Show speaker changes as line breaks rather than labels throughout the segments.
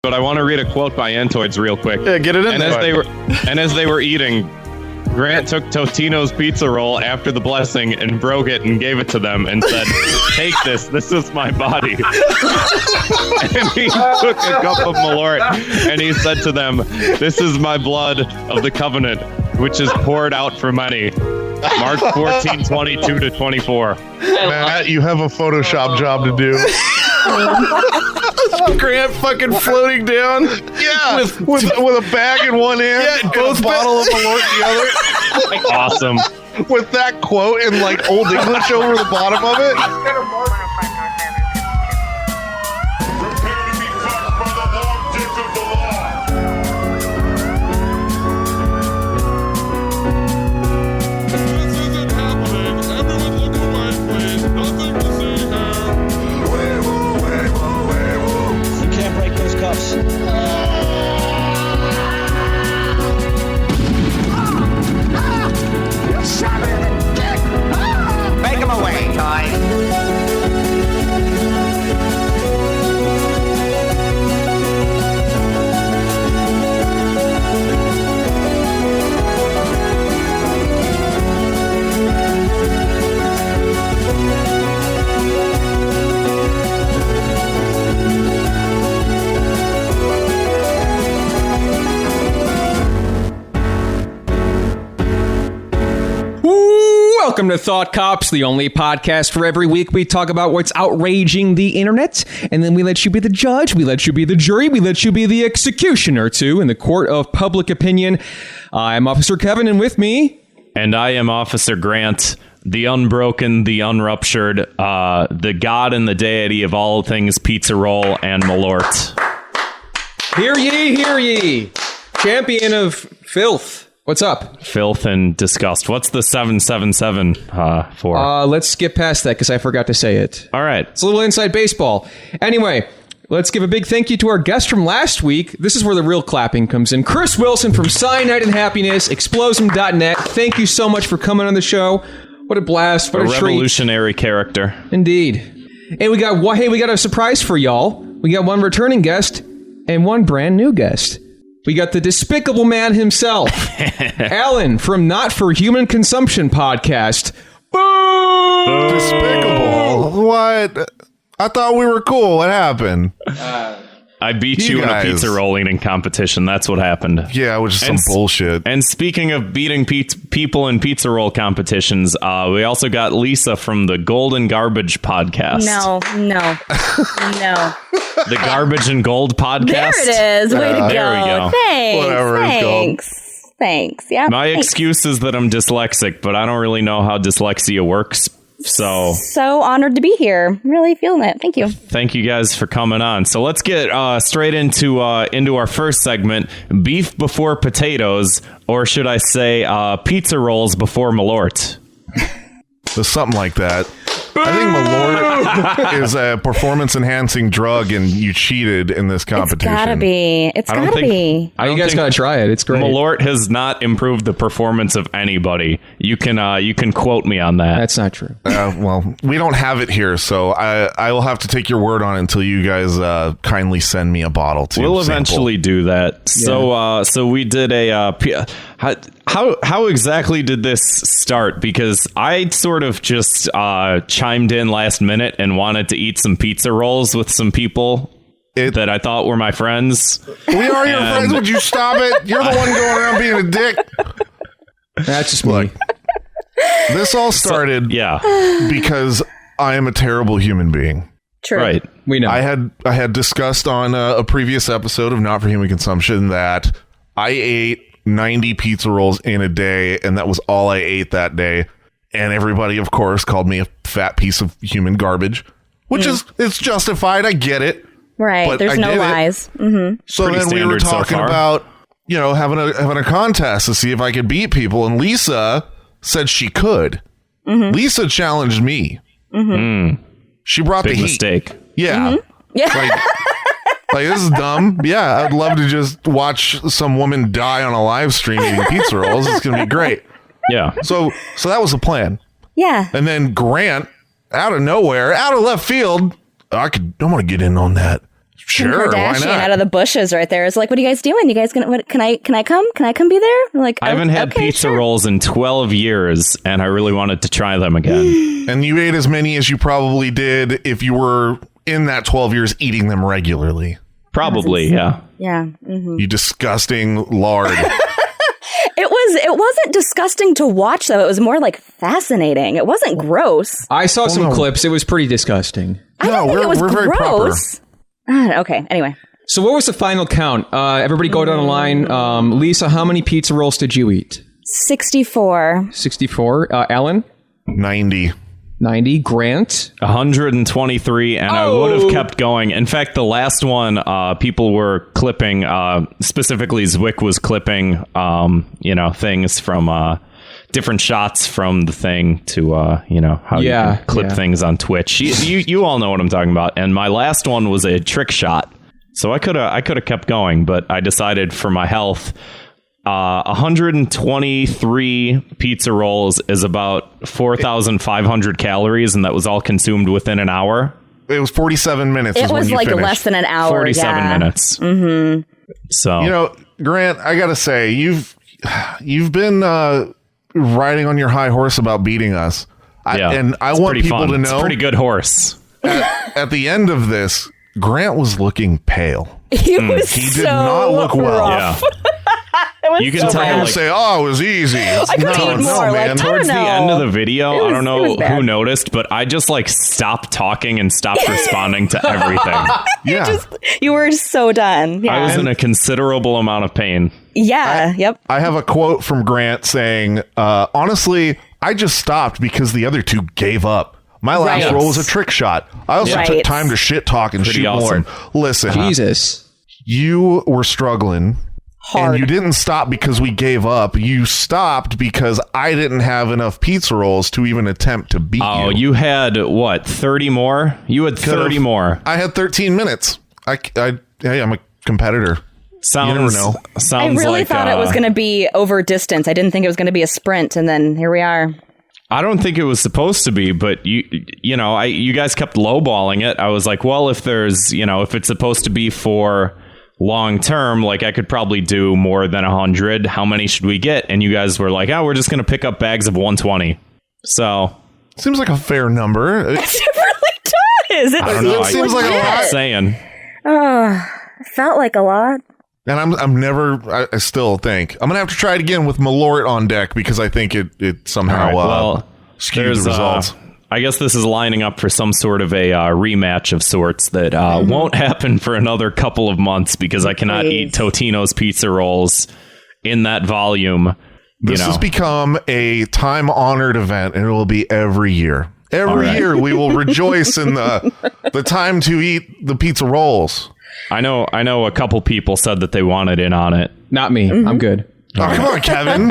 But I want to read a quote by Antoids real quick.
Yeah, get it in there.
As they were eating, Grant took Totino's pizza roll after the blessing and broke it and gave it to them and said, "Take this. This is my body." And he took a cup of Malort and he said to them, "This is my blood of the covenant, which is poured out for many." Mark 14, 22 to 24.
Matt, you have a Photoshop job to do.
Grant fucking floating down.
Yeah, with a bag in one hand and a bottle of Malort in the other.
Awesome.
With that quote in like Old English over the bottom of it.
Make him away, Toy.
Welcome to Thought Cops, the only podcast where every week we talk about what's outraging the internet, and then we let you be the judge, we let you be the jury, we let you be the executioner, too, in the court of public opinion. I'm Officer Kevin, and with me...
And I am Officer Grant, the unbroken, the unruptured, the god and the deity of all things pizza roll and Malort.
Hear ye, hear ye! Champion of filth. What's up?
Filth and disgust. What's the 777 for?
Let's skip past that because I forgot to say it.
All right.
It's a little inside baseball. Anyway, let's give a big thank you to our guest from last week. This is where the real clapping comes in. Chris Wilson from Cyanide and Happiness, Explosum.net. Thank you so much for coming on the show. What a blast. What a treat.
Revolutionary character.
Indeed. And we got a surprise for y'all. We got one returning guest and one brand new guest. We got the despicable man himself, Allan from Not For Human Consumption podcast. Boom!
Despicable? What? I thought we were cool. What happened?
I beat you in a pizza roll eating competition. That's what happened.
Yeah, which is some bullshit.
And speaking of beating people in pizza roll competitions, we also got Lisa from the Golden Garbage podcast.
No.
The Garbage and Gold podcast.
There it is. Way to go.
There we go.
Thanks.
Whatever it's called.
Thanks. Yeah.
My
thanks.
excuse is that I'm dyslexic, but I don't really know how dyslexia works. So
honored to be here. Really feeling it. Thank you.
Thank you guys for coming on. So let's get straight into our first segment, beef before potatoes, or should I say pizza rolls before Malort.
So something like that. I think Malort is a performance-enhancing drug, and you cheated in this competition.
It's gotta be.
You guys gotta try it. It's great.
Malort has not improved the performance of anybody. You can quote me on that.
That's not true.
Well, we don't have it here, so I will have to take your word on it until you guys kindly send me a bottle to
We'll
sample.
eventually do that. Yeah. So we did a... How exactly did this start? Because I sort of just chimed in last minute and wanted to eat some pizza rolls with some people that I thought were my friends.
We are your friends. Would you stop it? You're the one going around being a dick.
That's just me.
This all started because I am a terrible human being.
True.
Right.
We know.
I had discussed on a previous episode of Not For Human Consumption that I ate 90 pizza rolls in a day, and that was all I ate that day. And everybody, of course, called me a fat piece of human garbage, which is it's justified. I get it.
Right.
But
There's no lies. Mm-hmm.
So
Pretty
then we were talking about, having a contest to see if I could beat people, and Lisa said she could. Mm-hmm. Lisa challenged me. Mm-hmm. She brought
Big
the heat.
mistake.
Yeah.
Mm-hmm. Yeah.
Like, this is dumb. Yeah, I'd love to just watch some woman die on a live stream eating pizza rolls. It's going to be great.
Yeah.
So that was the plan.
Yeah.
And then Grant, out of nowhere, out of left field, I want to get in on that. Sure, why
Kardashian
not?
out of the bushes right there. It's like, what are you guys doing? You guys gonna? What, can I come? Can I come be there? I'm like,
I haven't had
okay,
pizza
sure.
rolls in 12 years, and I really wanted to try them again.
And you ate as many as you probably did if you were in that 12 years eating them regularly.
Probably, yeah.
Yeah. Mm-hmm.
You disgusting lard.
It wasn't disgusting to watch though. It was more like fascinating. It wasn't gross.
I saw some
no.
clips. It was pretty disgusting.
I don't think it was
we're very proper.
gross. Okay. Anyway,
So what was the final count? Everybody go down the line. Lisa, how many pizza rolls did you eat?
64.
64. Alan?
90.
90. Grant?
123, and I would have kept going. In fact, the last one, people were clipping, specifically Zwick was clipping, things from different shots from the thing to, how you can clip things on Twitch. You all know what I'm talking about. And my last one was a trick shot. So I could have kept going, but I decided for my health, 123 pizza rolls is about 4,500 calories, and that was all consumed within an hour.
It was 47 minutes.
It
is when
was
you
like
finished.
less than an hour.
47 minutes.
Mm-hmm.
So
Grant, I gotta say, you've been riding on your high horse about beating us. And I
it's
want
pretty
people
fun.
to know
It's a pretty good horse.
at the end of this, Grant was looking pale.
He was
He did
so
not look well.
rough.
Yeah.
It was
You can
so
tell,
bad.
People
like-
say, "Oh, it was easy."
I couldn't eat more.
man.
Like,
Towards the
know.
end of the video,
It was-
I don't
it
know
was bad.
who noticed, but I just stopped talking and stopped responding to everything.
Yeah,
You were so done. Yeah.
I was in a considerable amount of pain.
Yeah. Yep.
I have a quote from Grant saying, "Honestly, I just stopped because the other two gave up. My last
Right.
roll was a trick shot. I also
Right.
took time to shit talk and
Pretty
shoot
awesome.
more. Listen,
Jesus.
you were struggling."
Hard.
And you didn't stop because we gave up. You stopped because I didn't have enough pizza rolls to even attempt to beat
Oh,
you.
you had, 30 more? You had 30 more.
I had 13 minutes. Hey, I'm a competitor.
Sounds,
You never know.
Sounds
I really
like,
thought it was going to be over distance. I didn't think it was going to be a sprint, and then here we are.
I don't think it was supposed to be, but you guys kept lowballing it. I was like, well, if there's, if it's supposed to be for long term, like I could probably do more than 100. How many should we get? And you guys were like, we're just going to pick up bags of 120. So
Seems like a fair number.
It really does. It
I don't know.
seems like a
I'm
lot.
just saying.
It felt like a lot.
And I still think I'm gonna have to try it again with Malort on deck because I think it somehow
All right,
skewed
there's,
the results.
I guess this is lining up for some sort of a rematch of sorts that won't happen for another couple of months because I cannot eat Totino's pizza rolls in that volume.
This has become a time-honored event, and it will be every year. Every year we will rejoice in the time to eat the pizza rolls.
I know a couple people said that they wanted in on it.
Not me. I'm good.
Oh, come on, Kevin.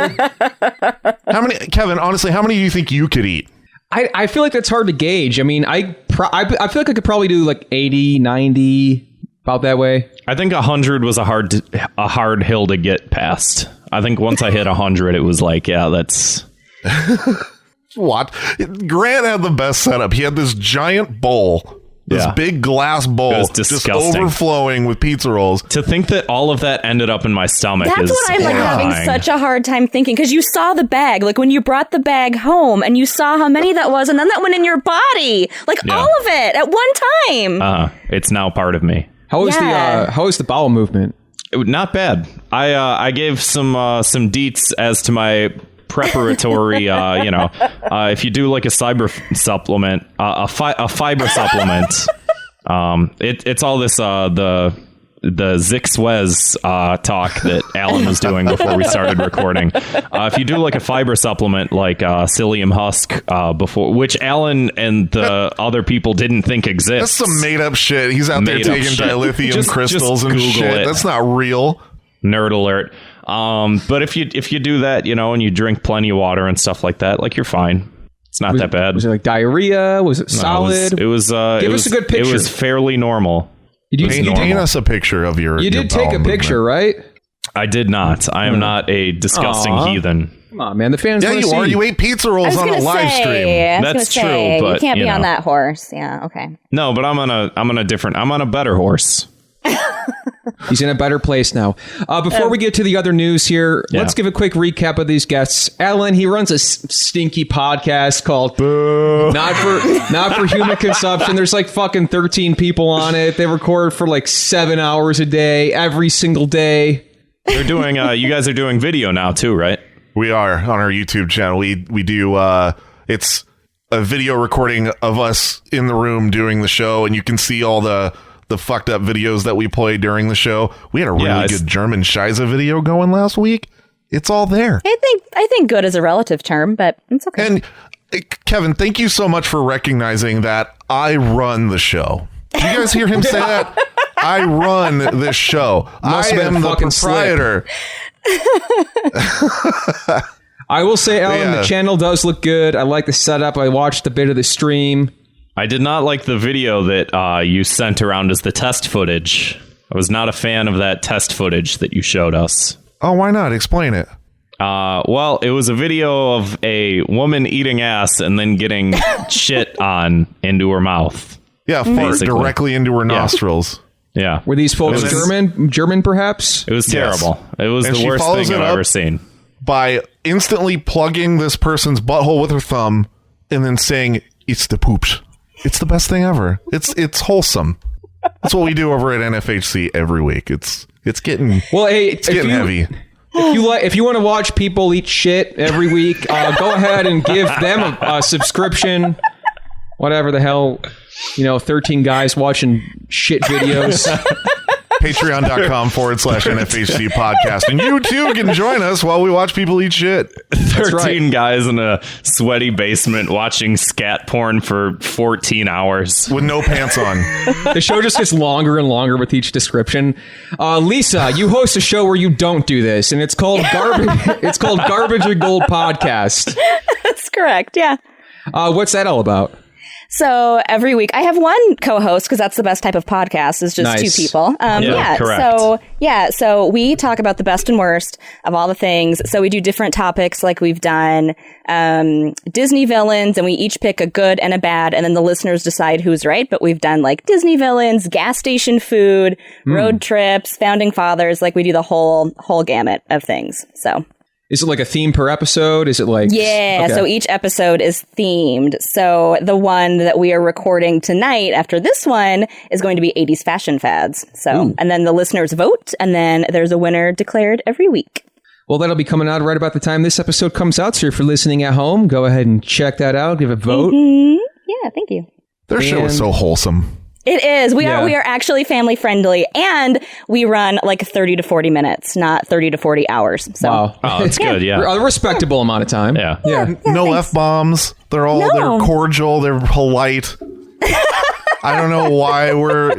Kevin, honestly, how many do you think you could eat?
I feel like that's hard to gauge. I mean, I feel like I could probably do like 80, 90, about that way.
I think 100 was a hard hill to get past. I think once I hit 100, it was like, yeah, that's...
What? Grant had the best setup. He had this giant bowl, this big glass bowl,
It was
just
disgusting.
overflowing with pizza rolls.
To think that all of that ended up in my stomach
That's
is
what I'm having
horrifying.
such a hard time thinking, because you saw the bag, like when you brought the bag home and you saw how many that was, and then that went in your body, like all of it at one time.
It's now part of me.
How was
Yeah.
how was the bowel movement?
Not bad. I gave some deets as to my preparatory. If you do like a fiber supplement, a fiber supplement, it's all this the Zixwez talk that Alan was doing before we started recording. If you do like a fiber supplement like psyllium husk before, which Alan and the other people didn't think
That's
exists.
some made up shit. He's out there
Made up
taking
shit.
dilithium
Just
crystals and
Google
shit.
it.
That's not real.
Nerd alert. But if you do that, and you drink plenty of water and stuff like that, like you're fine. It's not that bad.
Was it like diarrhea? Was it solid?
It was
Give us a good picture.
It was fairly normal.
Paint us a picture of your.
You did take a picture, right?
I did not. I am not a disgusting
Aw.
heathen.
Come on, man. The fans
Yeah,
want
you
to
are.
see.
You ate pizza
I
rolls
was
on a
gonna
live
say,
stream.
That's
you
true, but,
can't be
you
on
know.
that horse. Yeah, okay.
No, but I'm on a better horse.
He's in a better place now. Before we get to the other news here, let's give a quick recap of these guests. Allan, he runs a stinky podcast called Not for Human Consumption. There's like fucking 13 people on it. They record for like 7 hours a day, every single day.
They're doing. You guys are doing video now too, right?
We are on our YouTube channel. We do. It's a video recording of us in the room doing the show, and you can see all the fucked up videos that we play during the show. We had a really good German Scheisse video going last week. It's all there.
I think good is a relative term, but it's okay.
And Kevin, thank you so much for recognizing that I run the show. Did you guys hear him say that? I run this show. I am the proprietor.
I will say, Allan, the channel does look good. I like the setup. I watched a bit of the stream.
I did not like the video that you sent around as the test footage. I was not a fan of that test footage that you showed us.
Oh, why not? Explain it.
Well, it was a video of a woman eating ass and then getting shit on into her mouth.
Yeah, fart directly into her nostrils.
Yeah.
Were these folks German perhaps?
It was terrible. It was the worst thing I've ever seen.
By instantly plugging this person's butthole with her thumb and then saying, "It's the poops." It's the best thing ever. It's wholesome. That's what we do over at NFHC every week. It's getting heavy.
If you want to watch people eat shit every week, go ahead and give them a subscription. Whatever the hell, 13 guys watching shit videos.
Patreon.com/NFHC podcast. And you too can join us while we watch people eat shit.
13 guys in a sweaty basement watching scat porn for 14 hours.
With no pants on.
The show just gets longer and longer with each description. Lisa, you host a show where you don't do this, and it's called Garbage and Gold Podcast.
That's correct, yeah.
What's that all about?
So every week I have one co-host because that's the best type of podcast is just two people.
Correct.
So we talk about the best and worst of all the things. So we do different topics like we've done Disney villains and we each pick a good and a bad and then the listeners decide who's right. But we've done like Disney villains, gas station food, road trips, founding fathers. Like we do the whole gamut of things. So.
Is it like a theme per episode? Is it like...
Yeah, okay. So each episode is themed. So the one that we are recording tonight after this one is going to be 80s fashion fads. So, and then the listeners vote, and then there's a winner declared every week.
Well, that'll be coming out right about the time this episode comes out. So if you're listening at home, go ahead and check that out. Give it a vote.
Mm-hmm. Yeah, thank you.
Their show is so wholesome.
It is. We are actually family friendly, and we run like 30 to 40 minutes, not 30 to 40 hours. So.
Wow.
Oh, it's good, yeah.
A respectable amount of time.
Yeah.
No F-bombs. They're cordial. They're polite. I don't know why we're,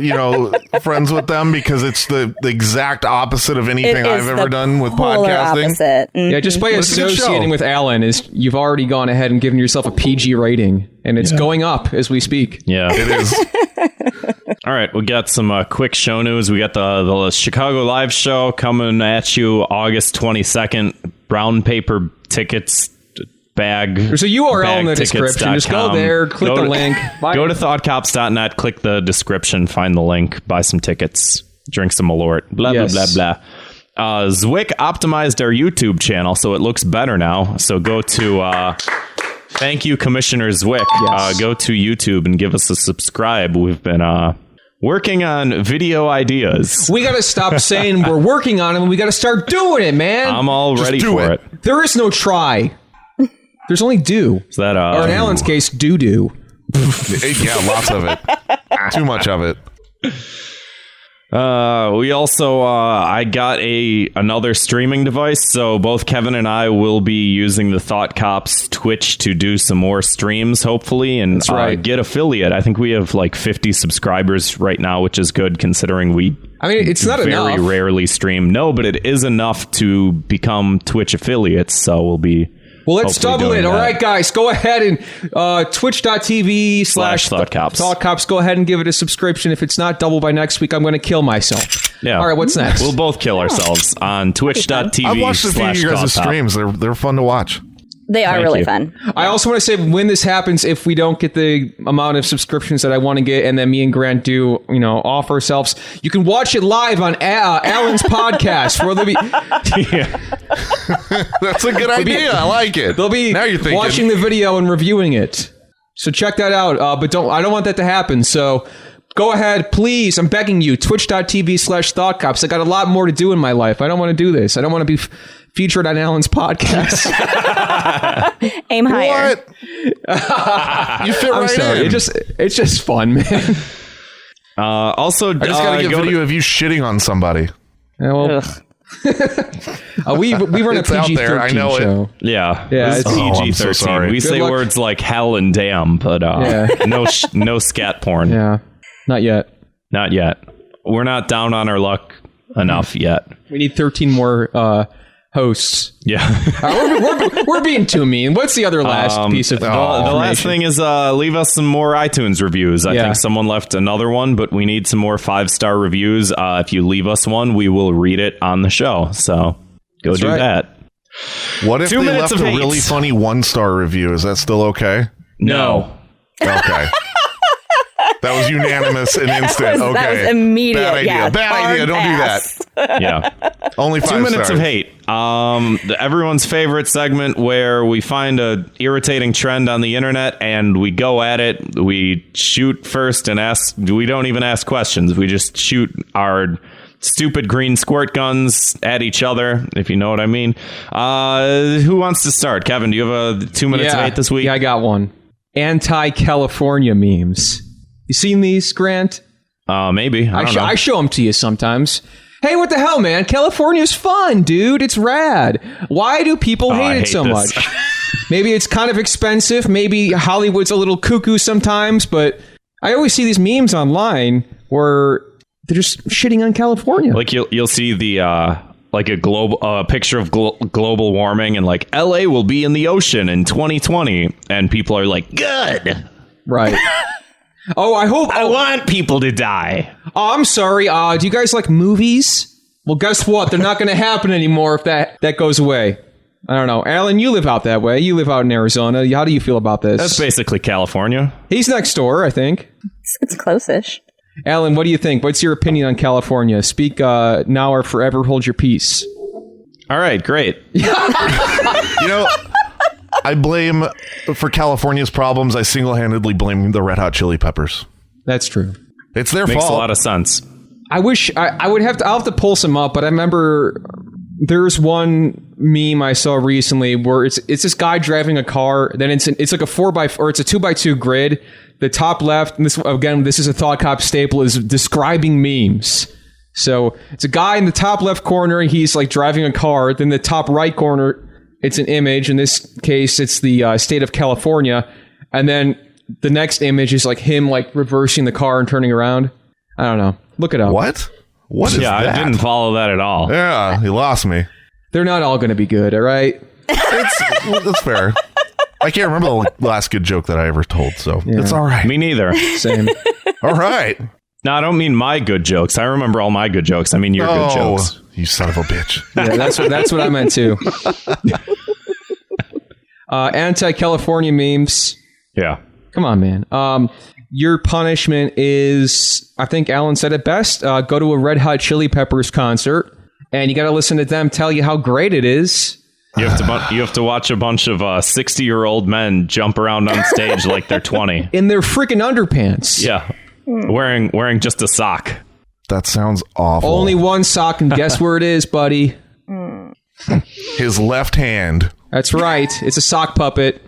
friends with them because it's the exact opposite of anything I've ever done with podcasting.
Mm-hmm.
Yeah, just by associating with Allan you've already gone ahead and given yourself a PG rating, and it's going up as we speak.
Yeah,
it is.
All right, we got some quick show news. We got the Chicago Live show coming at you August 22nd. Brown paper tickets. Bag.
There's a URL in the description. Just go there, click the link.
Go to thoughtcops.net, click the description, find the link, buy some tickets, drink some Malort, blah, blah, blah, blah. Zwick optimized our YouTube channel, so it looks better now. So go to... thank you, Commissioner Zwick. Yes. Go to YouTube and give us a subscribe. We've been... working on video ideas.
We got to stop saying we're working on them. We got to start doing it, man.
I'm all ready for it.
There is no try. There's only do.
Is that
or in Allan's case, do.
Yeah, lots of it. Too much of it.
We also I got another streaming device, so both Kevin and I will be using the Thought Cops Twitch to do some more streams, hopefully, and get affiliate. I think we have like 50 subscribers right now, which is good considering
it's not enough.
Very rarely stream. No, but it is enough to become Twitch affiliates, so we'll be...
Well, let's double it. All right, guys, go ahead and twitch.tv/ThoughtCops. Go ahead and give it a subscription. If it's not double by next week, I'm going to kill myself.
Yeah.
All right, what's next?
We'll both kill ourselves on twitch.tv/ThoughtCops.
I've watched a few of your guys' streams. They're fun to watch.
They are
Thank
really
you.
fun.
I also want to say when this happens, if we don't get the amount of subscriptions that I want to get, and then me and Grant do, off ourselves, you can watch it live on Allan's podcast. Where they'll be,
That's a good idea. I like it.
they'll be
now you're thinking.
watching the video and reviewing it. So check that out. But I don't want that to happen. So go ahead, please. I'm begging you. Twitch.tv/ThoughtCops. I got a lot more to do in my life. I don't want to do this. I don't want to be featured on Allan's podcast.
Aim higher.
What? You fit
I'm
right
sorry.
in.
It's just fun, man.
Also,
I just gotta get video of you shitting on somebody.
Yeah, well, we run a
It's out
PG-13
there, I know it.
show.
Yeah,
Yeah,
this is
it's-
Oh, I'm so
PG-13.
sorry.
We
Good
say
luck.
words like hell and damn, but no scat porn.
Yeah, not yet.
Not yet. We're not down on our luck enough yet.
We need 13 more hosts.
Yeah.
We're being too mean. What's the other last piece of
The last
information?
thing is leave us some more iTunes reviews. I
Yeah.
think someone left another one, but we need some more 5-star reviews. If you leave us one, we will read it on the show. So go
That's
do
right.
that.
What if
2
they
minutes
left
of
a
hate.
really funny 1-star review? Is that still okay?
No.
Okay. That was unanimous and instant. Okay.
That was immediate.
Bad idea.
Yeah,
Bad
hard
idea. Don't
pass.
do that.
Yeah.
Only 5
2 minutes
stars.
of hate. Everyone's favorite segment where we find a irritating trend on the internet and we go at it. We shoot first and ask. We don't even ask questions. We just shoot our stupid green squirt guns at each other, if you know what I mean. Who wants to start? Kevin, do you have a 2 minutes of hate this week?
Yeah, I got one. Anti-California memes. You seen these, Grant?
Maybe. I don't know.
I show them to you sometimes. Hey, what the hell, man? California's fun, dude. It's rad. Why do people hate
I
it
hate
so
this.
much? Maybe it's kind of expensive. Maybe Hollywood's a little cuckoo sometimes, but I always see these memes online where they're just shitting on California.
Like you'll see the like a global picture of global warming and like LA will be in the ocean in 2020 and people are like, good.
Right. Oh, I hope.
I want people to die.
Oh, I'm sorry. Do you guys like movies? Well, guess what? They're not going to happen anymore if that goes away. I don't know. Allan, you live out that way. You live out in Arizona. How do you feel about this?
That's basically California.
He's next door, I think.
It's close-ish.
Allan, what do you think? What's your opinion on California? Speak now or forever hold your peace.
All right, great.
You know, I blame, for California's problems, I single-handedly blame the Red Hot Chili Peppers.
That's true.
It's their
Makes
fault.
a lot of sense.
I wish I'll have to pull some up, but I remember there's one meme I saw recently where it's this guy driving a car. Then it's like a 4x or it's a 2x2 grid. The top left, and this is a Thought Cop staple, is describing memes. So it's a guy in the top left corner. He's like driving a car. Then the top right corner, it's an image. In this case, it's the state of California. And then the next image is like him like reversing the car and turning around. I don't know. Look it up.
What? What is
Yeah,
that?
I didn't follow that at all.
Yeah, you lost me.
They're not all going to be good, all right?
That's fair. I can't remember the last good joke that I ever told, so it's all right.
Me neither.
Same.
All right.
No, I don't mean my good jokes. I remember all my good jokes. I mean your good jokes.
You son of a bitch.
Yeah, that's what I meant too. Anti-California memes.
Yeah.
Come on, man. Your punishment is, I think Allan said it best, go to a Red Hot Chili Peppers concert, and you got to listen to them tell you how great it is.
You have to watch a bunch of 60-year-old men jump around on stage like they're 20.
In their freaking underpants.
Yeah. Wearing just a sock.
That sounds awful.
Only one sock, and guess where it is, buddy?
His left hand.
That's right. It's a sock puppet.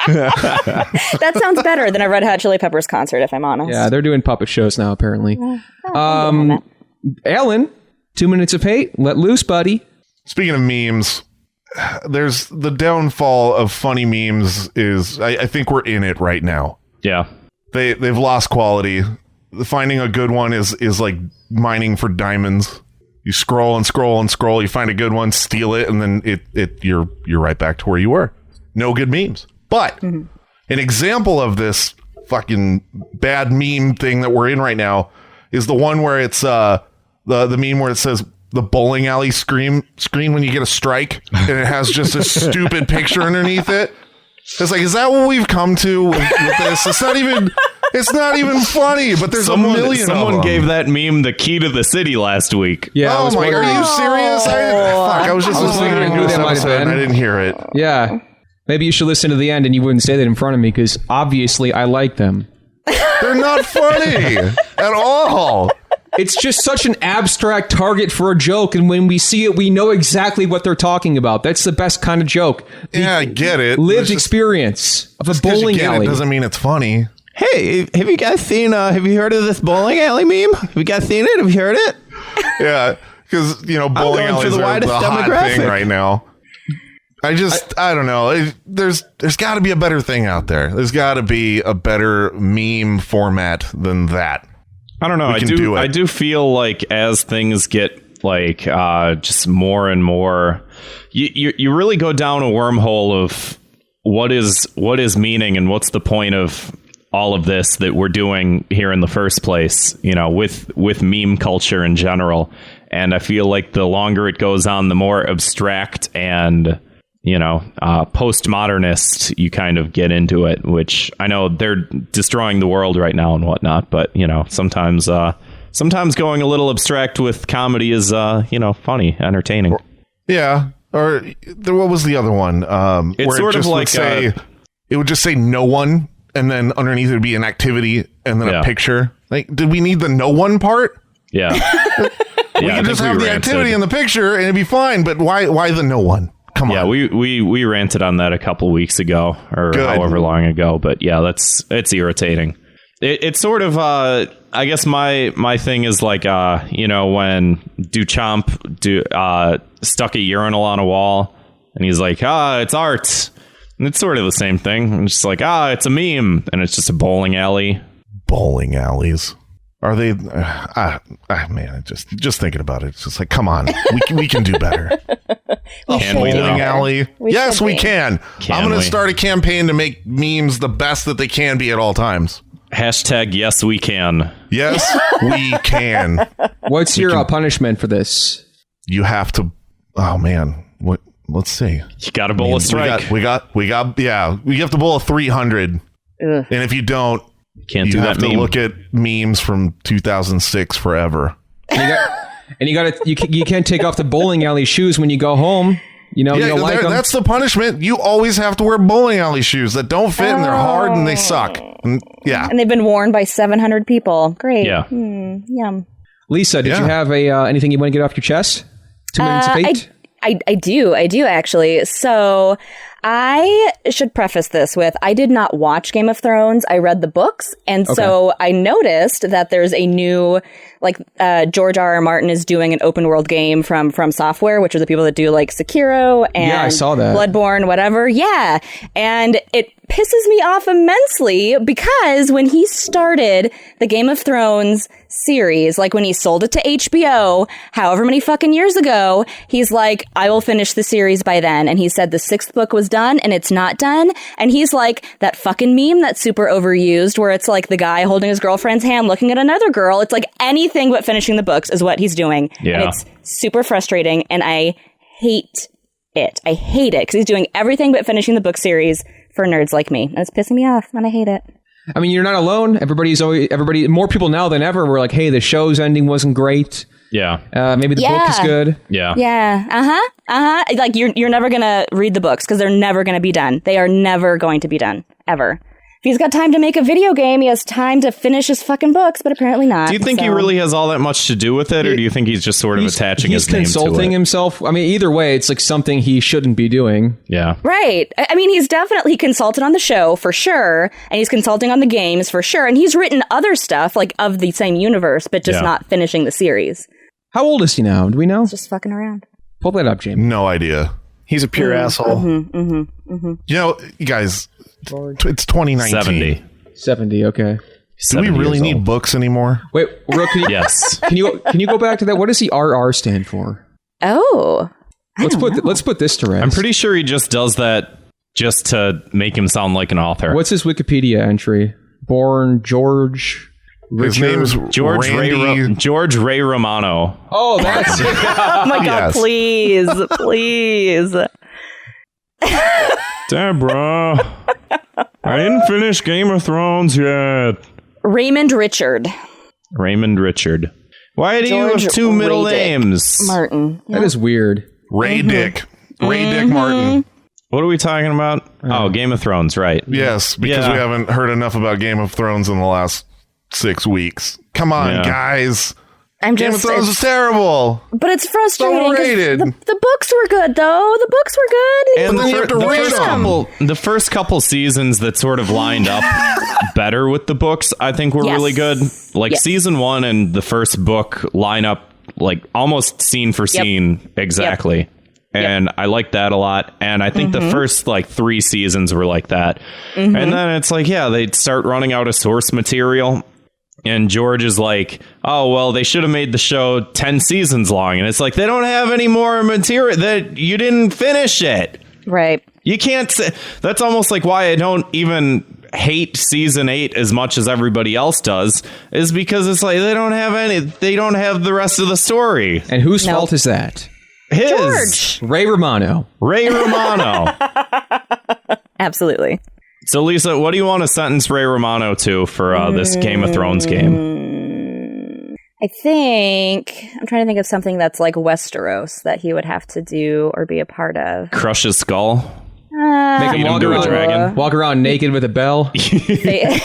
That sounds better than a Red Hot Chili Peppers concert, if I'm honest.
Yeah, they're doing puppet shows now, apparently. Allan, 2 minutes of hate. Let loose, buddy.
Speaking of memes, there's the downfall of funny memes is I think we're in it right now.
Yeah.
They've lost quality. Finding a good one is like mining for diamonds. You scroll and scroll and scroll, you find a good one, steal it, and then you're right back to where you were. No good memes. But an example of this fucking bad meme thing that we're in right now is the one where it's the meme where it says, the bowling alley screen when you get a strike and it has just a stupid picture underneath it. It's like, is that what we've come to with this? It's not even funny, but there's a million of them.
Someone gave that meme the key to the city last week.
Yeah.
Oh my, are you serious? I was just listening to
who
this
that might have
episode and I
been.
didn't hear it.
Yeah. Maybe you should listen to the end and you wouldn't say that in front of me because obviously I like them.
They're not funny at all.
It's just such an abstract target for a joke, and when we see it, we know exactly what they're talking about. That's the best kind of joke.
Yeah, I get it.
Lived experience of a bowling alley.
It doesn't mean it's funny.
Hey, have you guys seen, have you heard of this bowling alley meme? Have you guys seen it? Have you heard it?
Yeah, because, bowling
going for
alleys
the
are
widest
the hot
demographic.
thing right now. I don't know. There's got to be a better thing out there. There's got to be a better meme format than that.
I don't know. I do feel like as things get like just more and more, you really go down a wormhole of what is meaning and what's the point of all of this that we're doing here in the first place, with meme culture in general. And I feel like the longer it goes on, the more abstract and postmodernist you kind of get into it, which I know they're destroying the world right now and whatnot, but sometimes going a little abstract with comedy is funny, entertaining.
Yeah. Or what was the other one?
It's
where
sort
it
of
just
like
it would just say no one, and then underneath it would be an activity and then a picture. Like, did we need the no one part?
Yeah.
We could just have the activity in the picture and it'd be fine, but why the no one? Come on.
Yeah, we ranted on that a couple weeks ago or however long ago, but yeah, it's irritating. It's sort of I guess my thing is like when Duchamp stuck a urinal on a wall and he's like, it's art. And it's sort of the same thing. I'm just like, it's a meme, and it's just a bowling alley.
Bowling alleys. Are they? Man, just thinking about it, it's just like, come on, we can do better.
Can we
Bowling
now?
alley? Yes, we can. I'm going to
we?
start a campaign to make memes the best that they can be at all times.
Hashtag yes we can.
Yes, we can.
What's your punishment for this?
You have to. Oh man, what? Let's see.
You got to bowl a strike.
We got. Yeah, we have to bowl a 300, and if you don't.
Can't
you
do
have
that
to
meme.
look at memes from 2006 forever.
You can't take off the bowling alley shoes when you go home. You don't like them.
That's the punishment. You always have to wear bowling alley shoes that don't fit and they're hard and they suck. And
they've been worn by 700 people. Great.
Yeah.
Yum.
Lisa, did you have anything you want to get off your chest? 2 minutes of fate?
I do actually. So I should preface this with, I did not watch Game of Thrones. I read the books. And so I noticed that there's a new, George R.R. Martin is doing an open world game from Software, which are the people that do like Sekiro and
I saw that.
Bloodborne, whatever. Yeah. And it pisses me off immensely because when he started the Game of Thrones series, like when he sold it to HBO, however many fucking years ago, he's like, I will finish the series by then. And he said the 6th book was done and it's not done. And he's like, that fucking meme that's super overused where it's like the guy holding his girlfriend's hand looking at another girl. It's like anything but finishing the books is what he's doing.
Yeah.
And it's super frustrating and I hate it. I hate it because he's doing everything but finishing the book series for nerds like me. And it's pissing me off and I hate it.
I mean, you're not alone. Everybody, more people now than ever were like, hey, the show's ending wasn't great.
Yeah.
Maybe the book is good.
Yeah.
Yeah. Like you're never going to read the books because they're never going to be done. They are never going to be done. Ever. If he's got time to make a video game, he has time to finish his fucking books, but apparently not.
Do you think he really has all that much to do with it, or do you think he's just sort of attaching his name to it?
He's consulting himself. I mean, either way, it's like something he shouldn't be doing.
Yeah.
Right. I mean, he's definitely consulted on the show for sure, and he's consulting on the games for sure, and he's written other stuff like of the same universe, but just not finishing the series.
How old is he now? Do we know?
He's just fucking around.
Pull that up, James.
No idea.
He's a pure asshole.
You know, you guys, it's 2019.
70, okay.
Do we really need books anymore?
Wait, Rookie.
Yes.
Can you go back to that? What does the RR stand for?
Oh.
Let's put this to rest.
I'm pretty sure he just does that just to make him sound like an author.
What's his Wikipedia entry? Born George
His name's
George
Randy.
George Ray Romano.
Oh, that's
Oh my God,
Yes.
please.
Deborah, I didn't finish Game of Thrones yet.
Raymond Richard
Raymond Richard. Why do you
George
have two middle
Radick
names?
Martin.
that is weird.
Ray Dick. Ray Dick Martin.
What are we talking about? Oh, Game of Thrones, right?
Yes, because
Yeah.
we haven't heard enough about Game of Thrones in the last 6 weeks. Come on,
Yeah.
guys.
I'm
Game of
just,
Thrones is terrible.
but it's frustrating. 'cause
Overrated.
The books were good, though. The books were good.
And
But then you have to read them.
the first couple seasons that sort of lined up better with the books, I think were
Yes.
really good. Like
Yes.
season 1 and the first book line up like almost scene for scene exactly. And I like that a lot. And I think the first like 3 seasons were like that. And then it's like, yeah, they'd start running out of source material. And George is like, oh, well, they should have made the show 10 seasons long. And it's like, they don't have any more material. That you didn't finish it.
Right.
You can't say. That's almost like why I don't even hate season 8 as much as everybody else does, is because it's like they don't have the rest of the story.
And whose
No.
fault is that?
His.
George.
Ray Romano.
Ray Romano.
Absolutely.
So, Lisa, what do you want to sentence Ray Romano to for this Game of Thrones game?
I think I'm trying to think of something that's like Westeros that he would have to do or be a part of.
Crush his skull?
Make him
Feed him
walk
to a
around,
dragon?
walk around naked with a bell.
They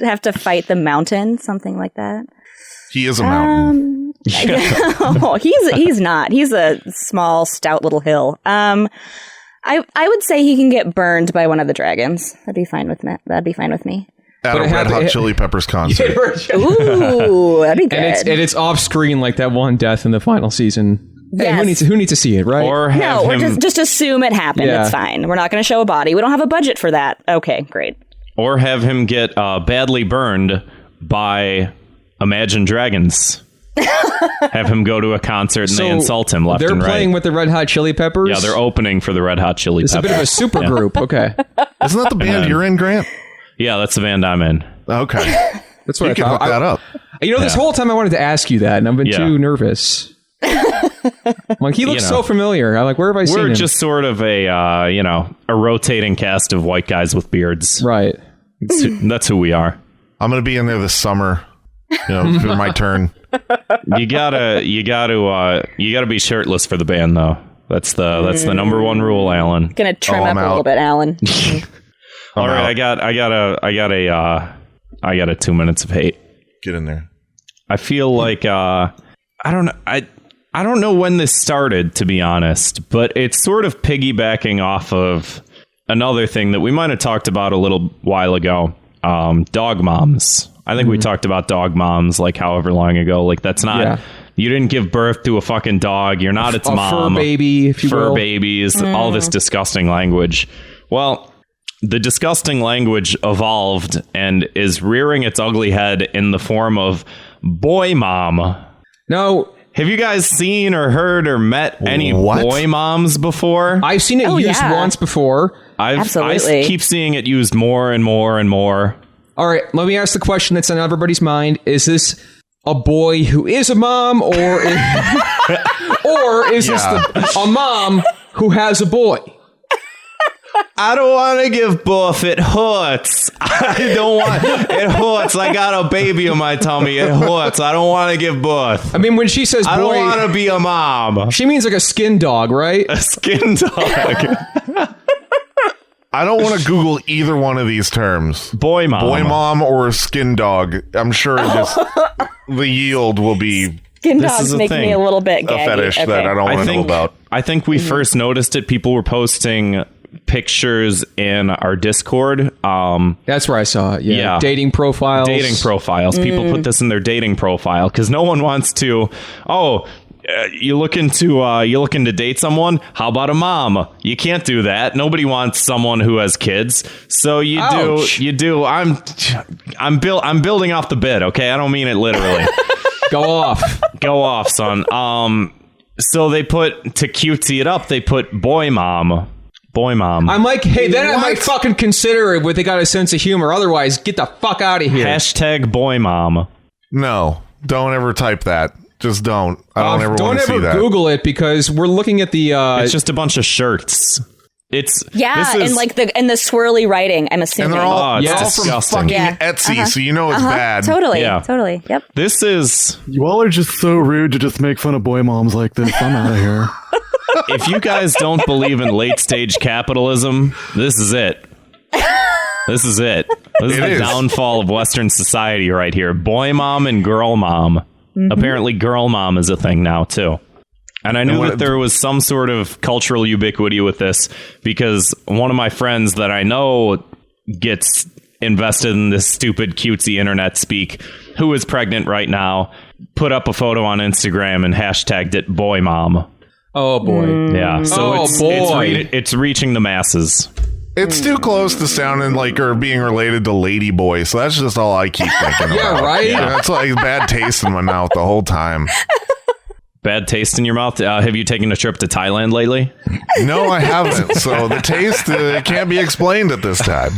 have to fight the mountain, something like that.
He is a mountain.
Oh, he's not. He's a small, stout little hill. I would say he can get burned by one of the dragons. That'd be fine with me. At
At a
it had
Red
to-
Hot
it-
Chili Peppers concert.
Ooh, that'd be good.
And it's off screen like that one death in the final season. Hey,
Yes.
who needs to see it, right?
Or have
no, or
him,
just assume it happened.
Yeah.
It's fine. We're not going to show a body. We don't have a budget for that. Okay, great.
or have him get badly burned by Imagine Dragons. Have him go to a concert and they insult him left
they're
and right.
playing with the Red Hot Chili Peppers?
Yeah, they're opening for the Red Hot Chili
It's a
Peppers.
bit of a super group. Okay.
Isn't that the band you're in, Grant?
Yeah, that's the band I'm in.
Okay.
That's what
You
I
can
thought.
hook that up.
This whole time I wanted to ask you that, and I've been
Yeah.
too nervous. I'm like, he looks
know.
so familiar. I'm like, where have I seen him?
We're just sort of a rotating cast of white guys with beards.
Right.
That's who we are.
I'm going to be in there this summer. For my turn.
You gotta be shirtless for the band, though. That's the number one rule, Alan.
Gonna trim
I'm
up a
out.
little bit, Alan.
All right, I got a 2 minutes of hate.
Get in there.
I feel like I don't know when this started, to be honest, but it's sort of piggybacking off of another thing that we might have talked about a little while ago. Dog moms. I think we talked about dog moms like however long ago. Like that's not you didn't give birth to a fucking dog. You're not its mom.
Fur baby, if you
Fur
will.
babies, all this disgusting language. Well, the disgusting language evolved and is rearing its ugly head in the form of boy mom.
No,
Have you guys seen or heard or met any
What?
boy moms before?
I've seen it used
yeah.
once before.
I
Absolutely.
keep seeing it used more and more and more.
All right, let me ask the question that's on everybody's mind. Is this a boy who is a mom, or is this a mom who has a boy?
I don't want to give birth. It hurts. It hurts. I got a baby in my tummy. It hurts. I don't want to give birth.
I mean, when she says
I don't want
boy,
to be a mom.
she means like a skin dog, right?
A skin dog.
I don't want to Google either one of these terms.
Boy mom.
Boy mom or skin dog. I'm sure the yield will be
Skin
This is
dogs
a
make
thing.
me a little bit
a
gaggy.
fetish
Okay.
that I don't want to know about.
I think we first noticed it. People were posting pictures in our Discord.
That's where I saw it. Yeah.
Yeah.
Dating profiles.
Dating profiles. People put this in their dating profile because no one wants to. You looking to date someone? How about a mom? You can't do that. Nobody wants someone who has kids. So
Ouch.
you do. I'm building off the bit. Okay, I don't mean it literally.
Go off.
Go off, son. So they put, to cutesy it up, they put boy mom. Boy mom.
I'm like, hey, then I might fucking consider it, but they got a sense of humor. Otherwise, get the fuck out of here.
Hashtag boy mom.
No, don't ever type that. Just don't. I don't ever want to see that.
Don't ever Google it because we're looking at the...
it's just a bunch of shirts. It's...
and like the swirly writing, I'm assuming.
And they're all,
it's
from
disgusting.
fucking Etsy, so you know it's bad.
Totally.
Yeah.
Totally. Yep.
This is...
You all are just so rude to just make fun of boy moms like this. I'm out of here.
If you guys don't believe in late stage capitalism, this is it. This is it. This is the downfall of Western society right here. Boy mom and girl mom. Apparently girl mom is a thing now too. And I knew that there was some sort of cultural ubiquity with this because one of my friends that I know gets invested in this stupid cutesy internet speak, who is pregnant right now, put up a photo on Instagram and hashtagged it boy mom.
Oh boy.
Yeah. So it's reaching the masses.
It's too close to sounding like or being related to Lady Boy, so that's just all I keep thinking about.
Yeah, right?
Yeah, that's like bad taste in my mouth the whole time.
Bad taste in your mouth? Have you taken a trip to Thailand lately?
No, I haven't. So the taste can't be explained at this time.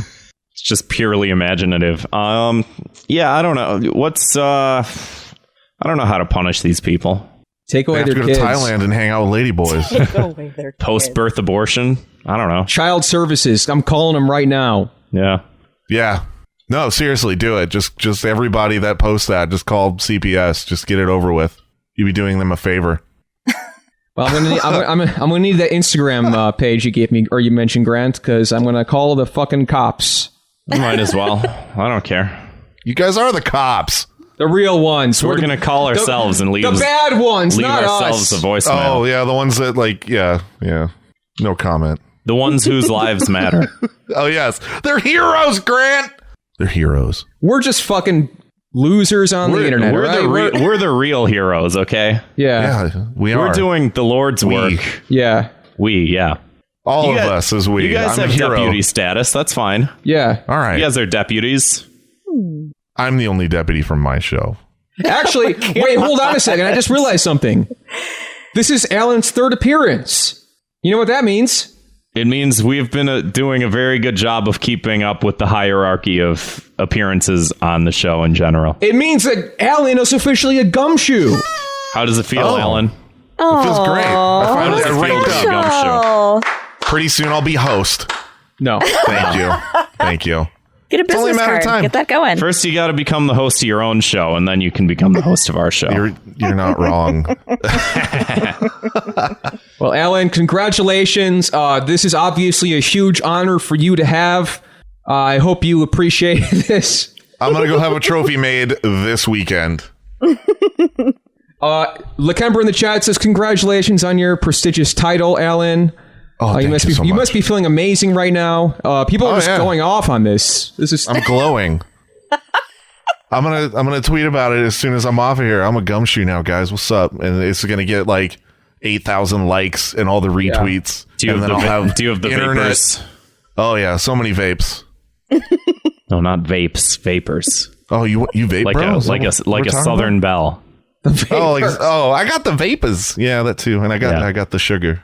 It's just purely imaginative. Yeah, I don't know. I don't know how to punish these people.
Take
They
away
have to
their
go
kids.
to Thailand and hang out with lady boys.
Post-birth abortion? I don't know.
Child services. I'm calling them right now.
Yeah.
Yeah. No, seriously, do it. Just everybody that posts that, just call CPS. Just get it over with. You'd be doing them a favor.
Well, I'm gonna need that Instagram page you gave me, or you mentioned, Grant, because I'm gonna call the fucking cops.
Might as well. I don't care.
You guys are the cops.
The real ones.
We're going to call ourselves and leave
the bad ones,
leave
not
ourselves
us.
a voicemail.
Oh, yeah, the ones that, like, yeah. No comment.
The ones whose lives matter.
Oh, yes. They're heroes, Grant! They're heroes.
We're just fucking losers on the internet, right?
We're the real heroes, okay?
Yeah.
Yeah, we are.
We're doing the Lord's work.
Yeah.
Yeah.
All
You
of
guys-
us as we.
You guys
I'm
have
a hero.
deputy status. That's fine.
Yeah.
All right.
You guys are deputies.
I'm the only deputy from my show.
Actually, wait, hold on a second. I just realized something. This is Alan's third appearance. You know what that means?
It means we've been doing a very good job of keeping up with the hierarchy of appearances on the show in general.
It means that Alan is officially a gumshoe.
How does it feel,
Oh.
Alan?
It feels great. I
How
finally
does it
got
feel
ranked
to
up.
be a gumshoe?
Pretty soon I'll be host.
No.
Thank you. Thank you.
Get a
only a
business
matter of
card.
time.
Get that going.
First, you got to become the host of your own show, and then you can become the host of our show.
You're not wrong.
Well, Alan, congratulations. This is obviously a huge honor for you to have. I hope you appreciate this.
I'm going to go have a trophy made this weekend.
Lakember in the chat says, congratulations on your prestigious title, Alan.
Oh, thank you so
you
much.
must be feeling amazing right now. People are just going off on this. This is
I'm glowing. I'm gonna tweet about it as soon as I'm off of here. I'm a gumshoe now, guys. What's up? And it's gonna get like 8,000 likes and all the retweets.
Do you
and
have
then I'll have
do you have the
internet.
vapors?
Oh yeah, so many vapes.
No, not vapes. Vapors.
Oh, you vape,
Like
bro?
a
Is that
like
what
a like
we're
a
talking
Southern
about?
Belle.
I got the vapors. Yeah, that too. And I got the sugar.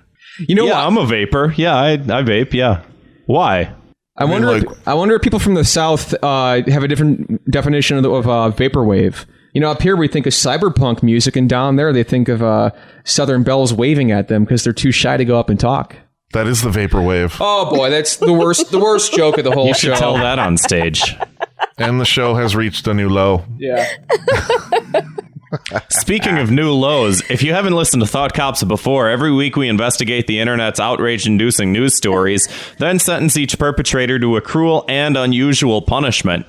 You know
Yeah,
what?
I'm a vapor. Yeah, I vape. Yeah. Why?
I wonder if people from the South have a different definition of vaporwave. You know, up here we think of cyberpunk music, and down there they think of Southern belles waving at them because they're too shy to go up and talk.
That is the vaporwave.
Oh boy, that's the worst joke of the whole
You
show.
should tell that on stage.
And the show has reached a new low.
Yeah.
Speaking of new lows, if you haven't listened to Thought Cops before, every week we investigate the internet's outrage-inducing news stories, then sentence each perpetrator to a cruel and unusual punishment.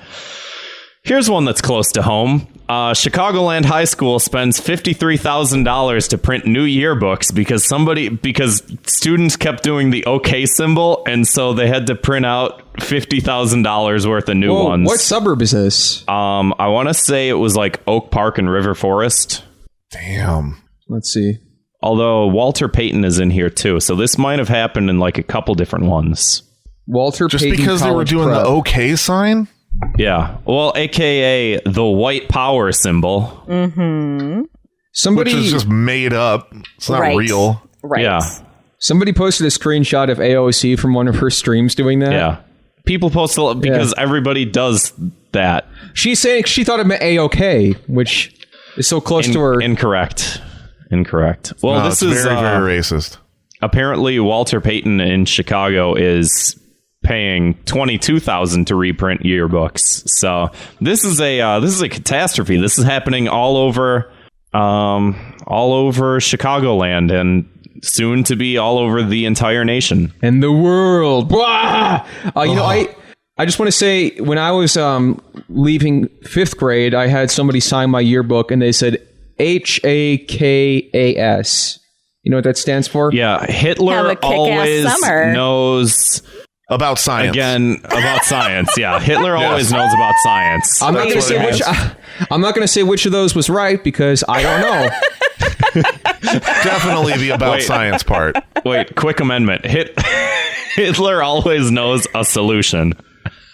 Here's one that's close to home. Chicagoland High School spends $53,000 to print new yearbooks because students kept doing the OK symbol, and so they had to print out $50,000 worth of new ones.
What suburb is this?
I want to say it was like Oak Park and River Forest.
Damn.
Let's see.
Although Walter Payton is in here too, so this might have happened in like a couple different ones.
Walter
Just
Payton
because they were
College
doing
Prep.
the OK sign?
Yeah, well, AKA the white power symbol.
Mm-hmm.
Somebody
Which is just made up. It's not
Right.
real.
Right.
Yeah.
Somebody posted a screenshot of AOC from one of her streams doing that.
Yeah. People post a lot because everybody does that.
She's saying she thought it meant A-OK, which is so close to her.
Incorrect. Well,
No,
this
it's
is
very, very racist.
Apparently Walter Payton in Chicago is paying $22,000 to reprint yearbooks. So this is a catastrophe. This is happening all over Chicagoland and soon to be all over the entire nation
and the world. I just want to say, when I was leaving 5th grade, I had somebody sign my yearbook and they said HAKAS. You know what that stands for?
Yeah, Hitler always knows
about science.
About science. Yeah, Hitler always knows about science.
I'm not going to say which of those was right because I don't know.
Definitely the about science part.
Wait, quick amendment. Hitler always knows a solution.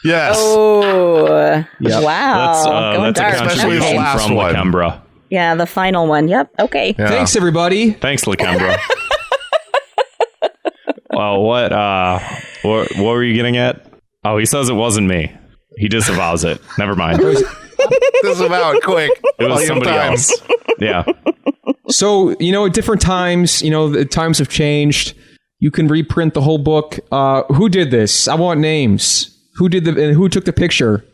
Yes.
Oh, yep. Wow.
That's a contribution from Lakembra.
Yeah, the final one. Yep. Okay.
Yeah.
Thanks, everybody.
Thanks, Lakembra. Well, what were you getting at? Oh, he says it wasn't me. He disavows it. Never mind.
Disavow it quick.
It was somebody else. Yeah.
So, at different times, the times have changed. You can reprint the whole book. Who did this? I want names. Who did who took the picture?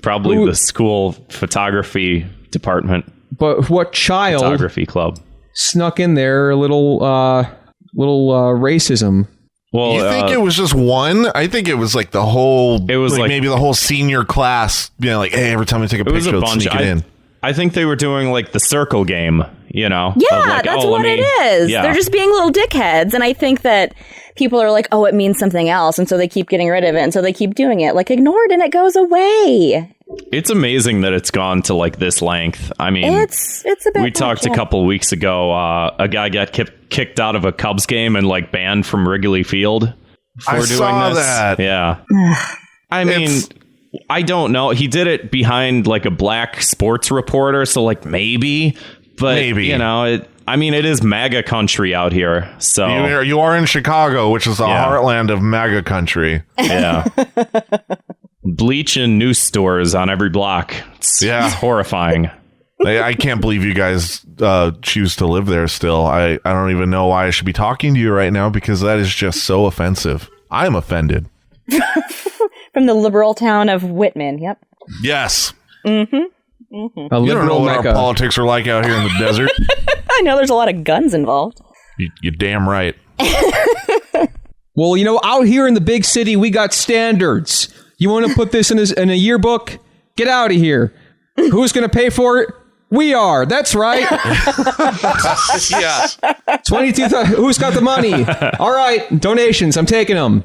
Probably the school photography department.
But what child
photography club
snuck in there a little racism?
Well, you think it was just one? I think it was like the whole. It was like maybe the whole senior class. Like, hey, every time I take a picture, let's sneak it in.
I think they were doing like the circle game,
Yeah, that's what it is. Yeah. They're just being little dickheads. And I think that people are like, oh, it means something else. And so they keep getting rid of it. And so they keep doing it. Like, ignore it and it goes away.
It's amazing that it's gone to like this length. I mean,
it's a bit.
We talked a couple of weeks ago. A guy got kicked out of a Cubs game and like banned from Wrigley Field for doing
saw that.
Yeah. I mean, I don't know. He did it behind like a black sports reporter, so like maybe. It is MAGA country out here. So
you are in Chicago, which is the heartland of MAGA country.
Yeah. Bleach in news stores on every block. It's horrifying.
I can't believe you guys choose to live there still. I don't even know why I should be talking to you right now because that is just so offensive. I'm offended.
From the liberal town of Whitman. Yep.
Yes.
Mm-hmm. Mm-hmm.
You don't know what our politics are like out here in the desert.
I know there's a lot of guns involved.
You're damn right.
Well, out here in the big city, we got standards. You want to put this in a yearbook? Get out of here. Who's going to pay for it? We are. That's right.
Yeah.
22,000. Who's got the money? All right. Donations. I'm taking them.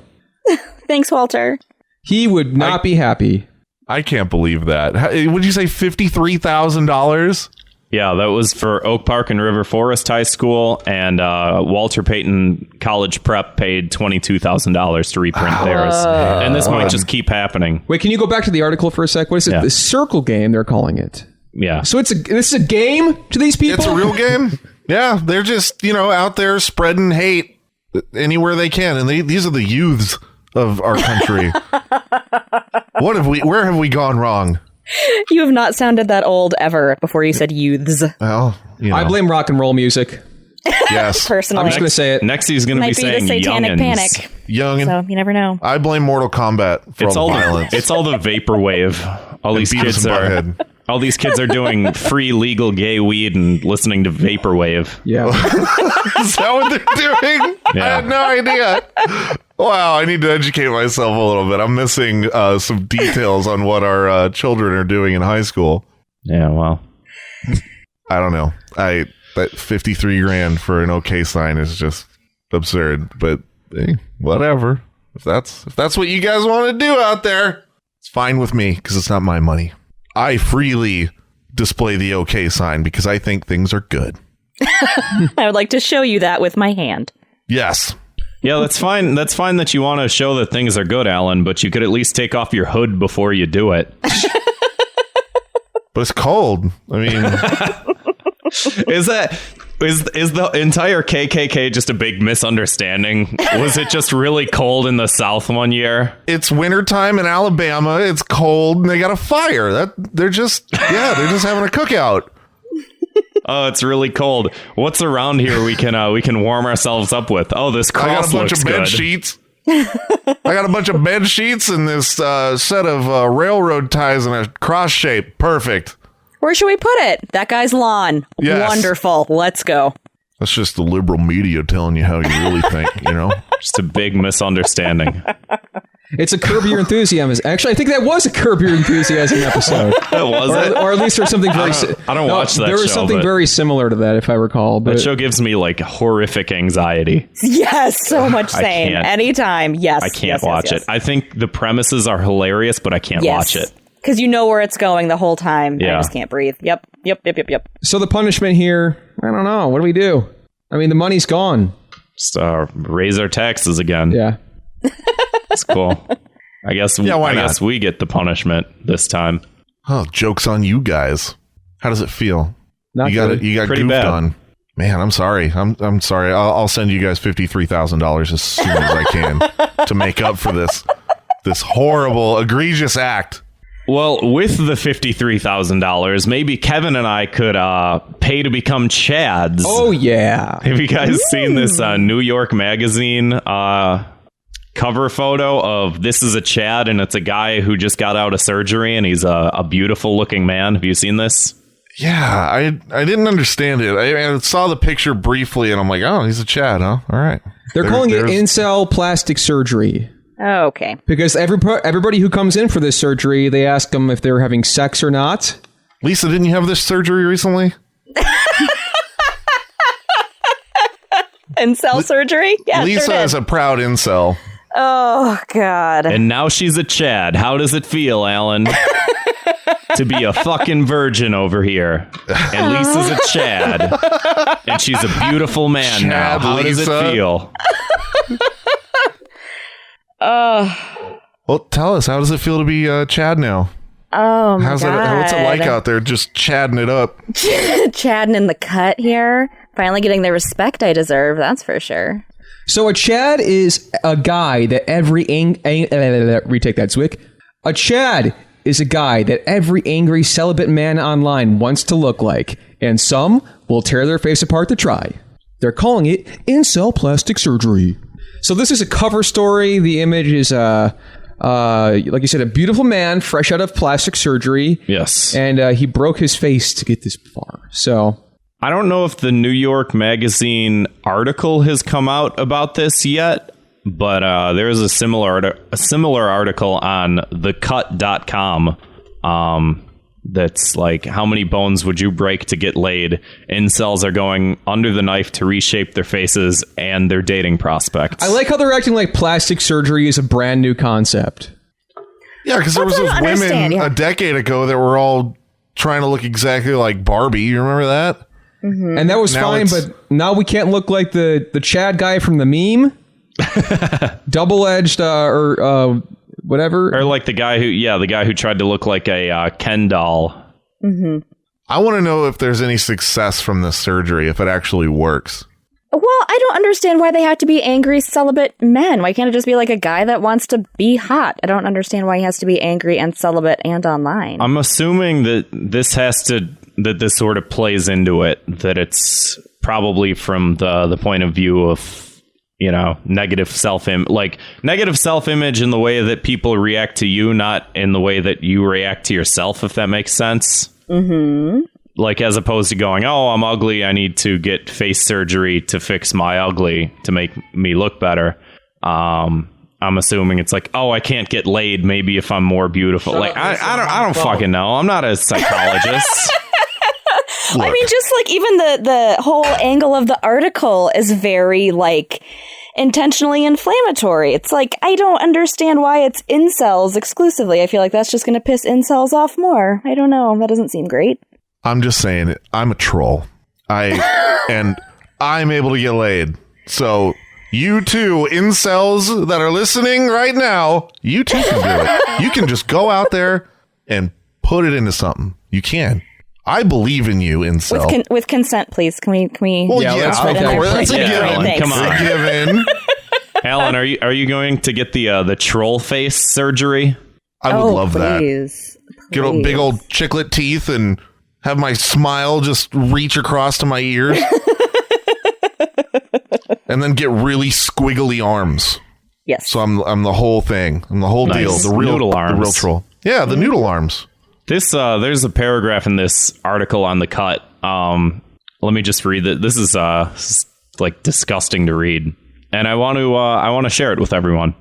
Thanks, Walter.
He would not be happy.
I can't believe that. Would you say $53,000?
Yeah, that was for Oak Park and River Forest High School, and Walter Payton College Prep paid $22,000 to reprint theirs. And this might just keep happening.
Wait, can you go back to the article for a sec? What is it? Yeah. The circle game, they're calling it.
Yeah.
So this is a game to these people?
It's a real game? Yeah, they're just, out there spreading hate anywhere they can. And these are the youths of our country. Where have we gone wrong?
You have not sounded that old ever before you said youths.
Well,
I blame rock and roll music.
Yes.
Personally.
I'm just going to say it.
Next he's going to be saying
the Satanic
youngins.
Panic.
Youngin.
So you never know.
I blame Mortal Kombat for all the violence.
It's all the vaporwave. All these kids are doing free legal gay weed and listening to vaporwave.
Yeah.
Is that what they're doing?
Yeah.
I had no idea. Wow, I need to educate myself a little bit. I'm missing some details on what our children are doing in high school.
Yeah, well,
I don't know. That $53,000 for an OK sign is just absurd. But hey, whatever. If that's what you guys want to do out there, it's fine with me because it's not my money. I freely display the OK sign because I think things are good.
I would like to show you that with my hand.
Yes.
Yeah, that's fine. That's fine that you want to show that things are good, Alan, but you could at least take off your hood before you do it.
But it's cold. I mean,
Is the entire KKK just a big misunderstanding? Was it just really cold in the South one year?
It's wintertime in Alabama. It's cold, and they got a fire. They're just having a cookout.
Oh, it's really cold. What's around here we can warm ourselves up with? Oh, this cross
I got a bunch of bed sheets. I got a bunch of bed sheets and this set of railroad ties in a cross shape. Perfect.
Where should we put it? That guy's lawn.
Yes.
Wonderful. Let's go.
That's just the liberal media telling you how you really think, you know?
Just a big misunderstanding.
It's a Curb Your Enthusiasm. Actually, I think that was a Curb Your Enthusiasm episode.
Was it?
Or at least there's something very...
I don't watch that show.
There was something very similar to that, if I recall. But
that show gives me, like, horrific anxiety.
Yes, so much same. Anytime. Yes.
I can't watch it. I think the premises are hilarious, but I can't watch it.
Because you know where it's going the whole time.
Yeah.
I just can't breathe. Yep.
So the punishment here, I don't know. What do we do? I mean, the money's gone.
Just raise our taxes again.
Yeah.
It's cool. I guess
why not?
Guess we get the punishment this time.
Oh, joke's on you guys. How does it feel?
Not
you
good.
got
Pretty
goofed
bad.
on. Man, I'm sorry. I'm sorry. I'll send you guys $53,000 as soon as I can to make up for this horrible, egregious act.
Well, with the $53,000, maybe Kevin and I could pay to become Chads.
Oh, yeah.
Have you guys seen this New York Magazine cover photo of this is a Chad, and it's a guy who just got out of surgery, and he's a beautiful looking man. Have you seen this?
Yeah, I didn't understand it. I saw the picture briefly, and I'm like, oh, he's a Chad, huh? All right.
They're calling it incel plastic surgery.
Oh, okay.
Because everybody who comes in for this surgery, they ask them if they're having sex or not.
Lisa, didn't you have this surgery recently?
Incel surgery? Yeah,
Lisa
sure did.
is a proud incel.
Oh, God.
And now she's a Chad. How does it feel, Alan? To be a fucking virgin over here. And Lisa's a Chad. And she's a beautiful man
Chad
now. How does it
Lisa.
feel?
Well, tell us, how does it feel to be Chad now?
Oh, my God.
What's it like out there just chadding it up?
Chadding in the cut here. Finally getting the respect I deserve, that's for sure.
So a Chad is a guy that retake that, Zwick. A Chad is a guy that every angry celibate man online wants to look like, and some will tear their face apart to try. They're calling it incel plastic surgery. So this is a cover story. The image is, like you said, a beautiful man fresh out of plastic surgery.
Yes.
And he broke his face to get this far. So
I don't know if the New York Magazine article has come out about this yet, but there is a similar article on thecut.com that's like, how many bones would you break to get laid? Incels are going under the knife to reshape their faces and their dating prospects.
I like how they're acting like plastic surgery is a brand new concept.
Yeah, because there was those women a decade ago that were all trying to look exactly like Barbie. You remember that?
Mm-hmm.
And that was fine, but now we can't look like the Chad guy from the meme. Double-edged or whatever.
Or like the guy who tried to look like a Ken doll.
Mm-hmm.
I want to know if there's any success from this surgery, if it actually works.
Well, I don't understand why they have to be angry celibate men. Why can't it just be like a guy that wants to be hot? I don't understand why he has to be angry and celibate and online.
I'm assuming that this sort of plays into it, that it's probably from the point of view of, you know, negative self-image in the way that people react to you, not in the way that you react to yourself, if that makes sense.
Mm-hmm.
Like, as opposed to going, oh, I'm ugly, I need to get face surgery to fix my ugly to make me look better. I'm assuming it's like, oh, I can't get laid. Maybe if I'm more beautiful. I don't fucking know. I'm not a psychologist.
I mean, just like even the whole angle of the article is very like intentionally inflammatory. It's like, I don't understand why it's incels exclusively. I feel like that's just going to piss incels off more. I don't know. That doesn't seem great.
I'm just saying it. I'm a troll. And I'm able to get laid. So you too, incels that are listening right now, you too can do it. You can just go out there and put it into something. You can. I believe in you, incel.
With consent, please. Can we?
Well,
Yeah,
yeah,
let's
of
make that
course.
clear.
That's a
Yeah,
given.
Alan, come on.
Given.
Alan, are you going to get the troll face surgery?
I would love that.
Please.
Get a big old chiclet teeth and have my smile just reach across to my ears. And then get really squiggly arms.
Yes.
So I'm the whole thing. I'm the whole deal. The real
Noodle arms.
The real troll. Yeah, the noodle arms.
This there's a paragraph in this article on The Cut. Let me just read it. This is like disgusting to read, and I want to share it with everyone.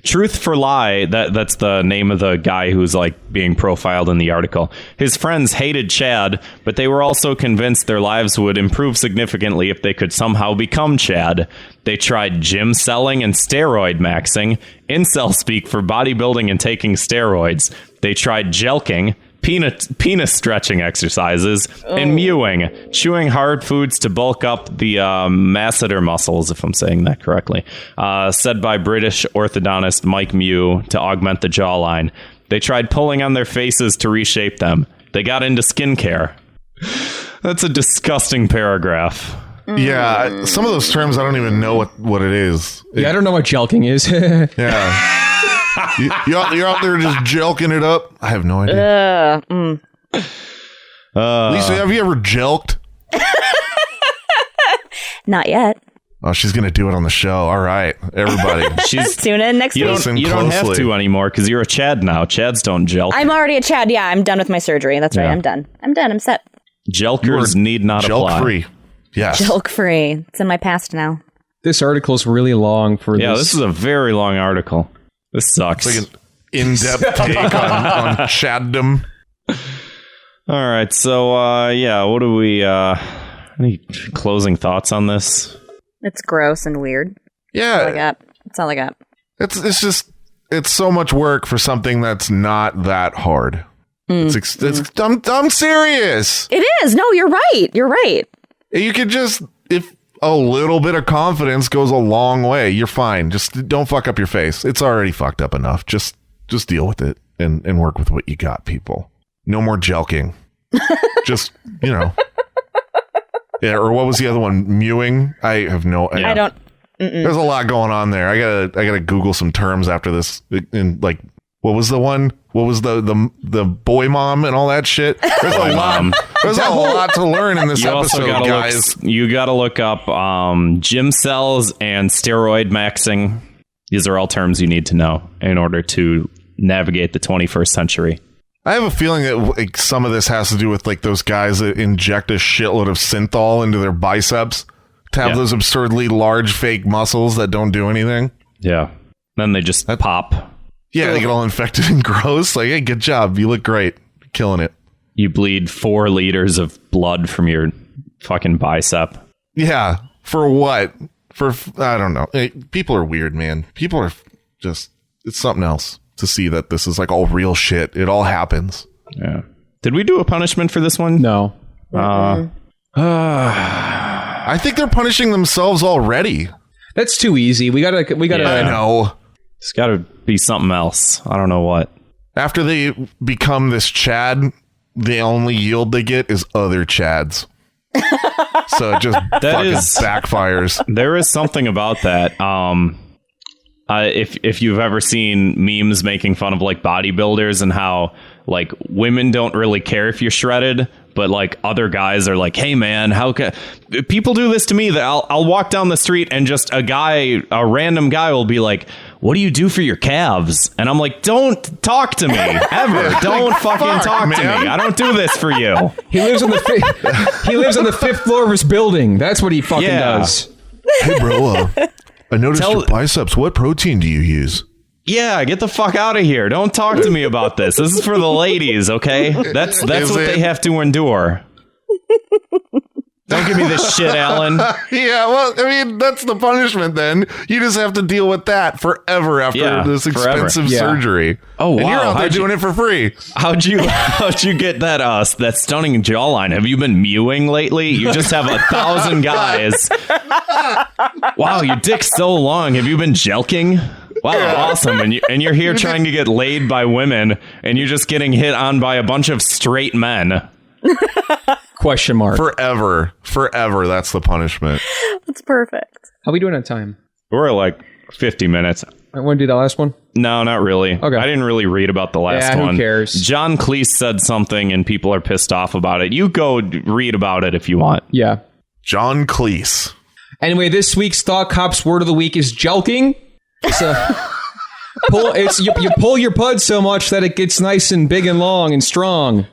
Truth for Lie, that's the name of the guy who's like being profiled in the article. His friends hated Chad, but they were also convinced their lives would improve significantly if they could somehow become Chad. They tried gym selling and steroid maxing, incel speak for bodybuilding and taking steroids. They tried jelqing, penis stretching exercises, and mewing, chewing hard foods to bulk up the masseter muscles, if I'm saying that correctly, said by British orthodontist Mike Mew to augment the jawline. They tried pulling on their faces to reshape them. They got into skincare. That's a disgusting paragraph.
Yeah, some of those terms I don't even know what it is.
Yeah, I don't know what jelqing is.
Yeah. You're out there just jelqing it up? I have no idea. Lisa, have you ever jelqed?
Not yet.
Oh, she's going to do it on the show. All right, everybody.
Tune in next week.
Listen
You don't have
closely.
to anymore because you're a Chad now. Chads don't jelq.
I'm already a Chad. Yeah, I'm done with my surgery. That's right.
Yeah.
I'm done. I'm set.
Jelkers need not apply.
Jelq free. Yes.
Jelq free. It's in my past now.
This article's really long for
Yeah, this is a very long article. This sucks.
It's like an in-depth take on Chaddom.
All right, so what do we? Any closing thoughts on this?
It's gross and weird. That's all I
Yeah,
got. That's all I got.
it's just it's so much work for something that's not that hard. I'm serious.
It is. No, you're right. You're right.
You could just, if a little bit of confidence goes a long way, you're fine. Just don't fuck up your face. It's already fucked up enough. Just deal with it and work with what you got, people. No more jelqing. Just, Yeah, or what was the other one? Mewing? I have no idea.
I don't.
There's a lot going on there. I gotta Google some terms after this. And like, what was the one? What was the boy mom and all that shit? There's a lot. There's a lot to learn in this episode, guys.
You got to look up gym cells and steroid maxing. These are all terms you need to know in order to navigate the 21st century.
I have a feeling that like some of this has to do with like those guys that inject a shitload of synthol into their biceps to have those absurdly large fake muscles that don't do anything.
Yeah. Then they just pop.
Yeah, they get all infected and gross. Like, hey, good job. You look great. Killing it.
You bleed 4 liters of blood from your fucking bicep.
Yeah. For what? I don't know. Hey, people are weird, man. People are just, it's something else to see that this is like all real shit. It all happens.
Yeah. Did we do a punishment for this one?
No.
I think they're punishing themselves already.
That's too easy. We gotta.
I know.
It's got to be something else. I don't know what.
After they become this Chad, the only yield they get is other Chads. So it just backfires.
There is something about that. If you've ever seen memes making fun of like bodybuilders and how like women don't really care if you're shredded, but like other guys are like, hey man, how can people do this to me? That I'll walk down the street and just a random guy will be like, what do you do for your calves? And I'm like, don't talk to me ever. Don't fucking talk to me. I don't do this for you.
He lives on the he lives on the 5th floor of his building. That's what he fucking does.
Hey bro, I noticed your biceps. What protein do you use?
Yeah, get the fuck out of here. Don't talk to me about this. This is for the ladies, okay? That's what they have to endure. Don't give me this shit, Alan.
Yeah, well, I mean, that's the punishment then. You just have to deal with that forever after this expensive surgery.
Oh, wow.
And you're out there doing it for free.
How'd you get that stunning jawline? Have you been mewing lately? You just have 1,000 guys. Wow, your dick's so long. Have you been jelqing? Wow, awesome. And you're here trying to get laid by women, and you're just getting hit on by a bunch of straight men.
Question mark.
Forever. That's the punishment.
That's perfect.
How are we doing on time?
We're at like 50 minutes.
I want to do that last one.
No, not really.
Okay.
I didn't really read about the last one.
Who cares?
John Cleese said something and people are pissed off about it. You go read about it if you want.
Yeah.
John Cleese.
Anyway, this week's Thought Cops word of the week is jelqing. So you pull your pud so much that it gets nice and big and long and strong.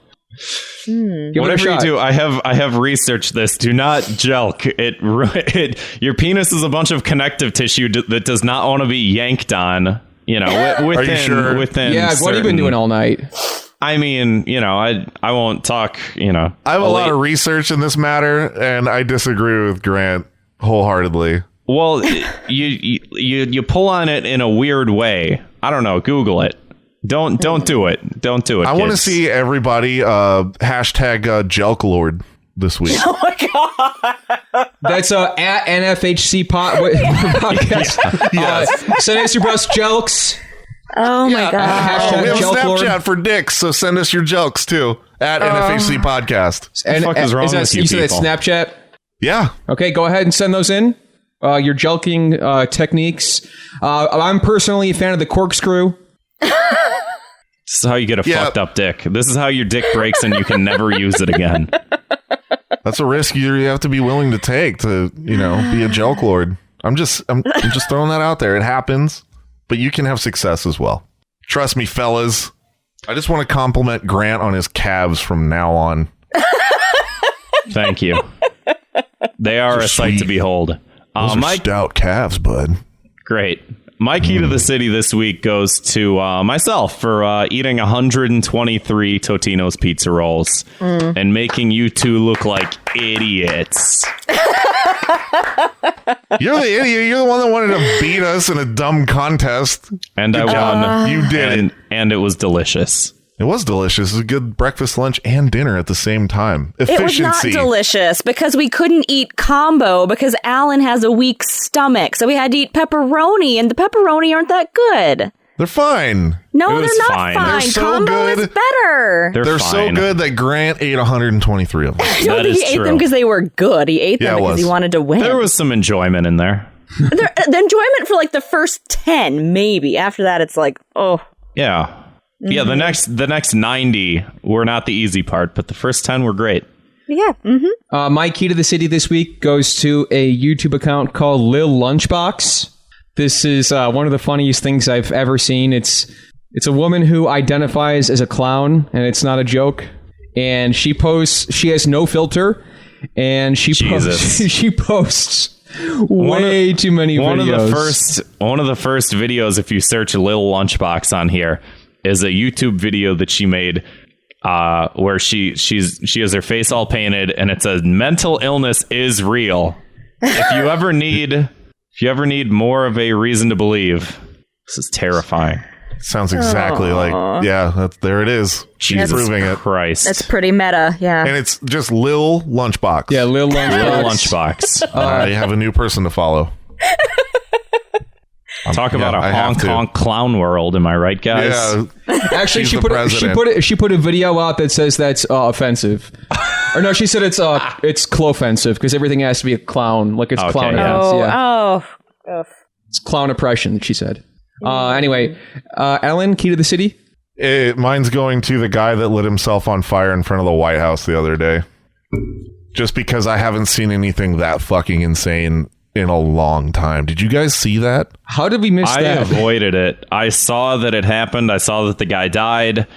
Give it a
Whatever you
shot.
do, I have researched this. Do not jelq. Your penis is a bunch of connective tissue that does not want to be yanked on. You know, within,
Are you sure?
Within
Yeah, what have you been doing all night?
I mean, you know, I won't talk. You know,
I have a lot of research in this matter, and I disagree with Grant wholeheartedly.
Well, you pull on it in a weird way. I don't know. Google it. Don't do it. Don't do it.
I want to
kids.
see everybody hashtag jelklord this week.
Oh my god.
That's at NFHC podcast.
Yes.
Send us your best jokes.
Oh my god.
We have a
Jelklord.
Snapchat for dicks, so send us your jokes too at NFHC podcast.
What the fuck is wrong with you
said that's
people?
Snapchat?
Yeah.
Okay, go ahead and send those in. Your jelqing techniques. I'm personally a fan of the corkscrew.
This is how you get a fucked up dick. This is how your dick breaks and you can never use it again.
That's a risk you have to be willing to take to, you know, be a jelklord. I'm just throwing that out there. It happens, but you can have success as well. Trust me, fellas. I just want to compliment Grant on his calves from now on.
Thank you. They are a sight to behold.
Those are stout calves, bud.
Great. My key to the city this week goes to myself for eating 123 Totino's pizza rolls and making you two look like idiots.
You're the idiot. You're the one that wanted to beat us in a dumb contest.
And I won.
You did.
And it was delicious.
It was delicious. It was a good breakfast, lunch, and dinner at the same time. Efficiency.
It was not delicious because we couldn't eat combo because Allan has a weak stomach. So we had to eat pepperoni, and the pepperoni aren't that good.
They're fine.
No,
It was
they're not
fine.
fine.
They're so
Combo is
good.
better.
They're so
fine.
good that Grant ate 123 of them.
I don't
That
think
is
he ate
true.
them because they were good. He ate them
Yeah, it
because
was.
he wanted to win.
There was some enjoyment in there.
The enjoyment for like the first 10, maybe. After that, it's like, oh.
Yeah. Yeah, the next 90 were not the easy part, but the first 10 were great.
Yeah. Mm-hmm.
My key to the city this week goes to a YouTube account called Lil Lunchbox. This is one of the funniest things I've ever seen. It's a woman who identifies as a clown, and it's not a joke. And she has no filter, and she posts way too many videos.
One of the first videos, if you search Lil Lunchbox on here, is a YouTube video that she made where she has her face all painted, and it says mental illness is real. If you ever need more of a reason to believe, this is terrifying.
Sounds exactly like, there it is. She's
Jesus
proving it.
Christ.
That's pretty meta. Yeah.
And it's just Lil Lunchbox.
Yeah, Lil
Lil
Lunchbox.
Lunchbox.
You have a new person to follow.
Talk about
I
a
have
Hong
to.
Kong clown world, am I right, guys?
Yeah.
Actually,
She's
she
the
put
president.
she put a video out that says that's offensive. Or no, she said it's clo-offensive because everything has to be a clown, like it's
Okay,
clown.
yeah.
Yeah. It's clown oppression. She said. Anyway, Allan, key to the city.
Mine's going to the guy that lit himself on fire in front of the White House the other day. Just because I haven't seen anything that fucking insane in a long time. Did you guys see that?
How did we miss
I
that?
avoided it. I saw that it happened. I saw that the guy died.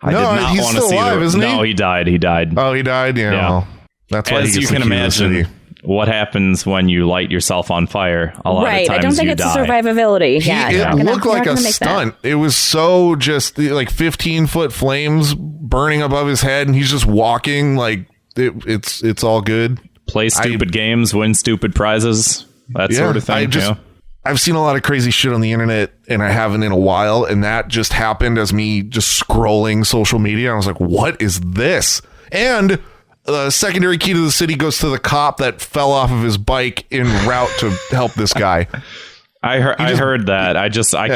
I
No,
did not
he's
want to
still
see
alive, isn't he?
No, he died. He died.
Oh, he died? Yeah.
Yeah.
Well, that's why
As
he
you
gets
can
the key to the city.
imagine, what happens when you light yourself on fire? A lot
Right.
of times
I don't think
you
it's
die.
a survivability. Yeah. you're not
It
gonna-
looked
you're
like
not
a
gonna make that.
stunt. It was so just like 15-foot flames burning above his head, and he's just walking like it's all good.
Play stupid games, win stupid prizes, that sort of thing.
I've seen a lot of crazy shit on the internet, and I haven't in a while, and that just happened as me just scrolling social media. I was like, what is this? And the secondary key to the city goes to the cop that fell off of his bike en route to help this guy.
I heard that. I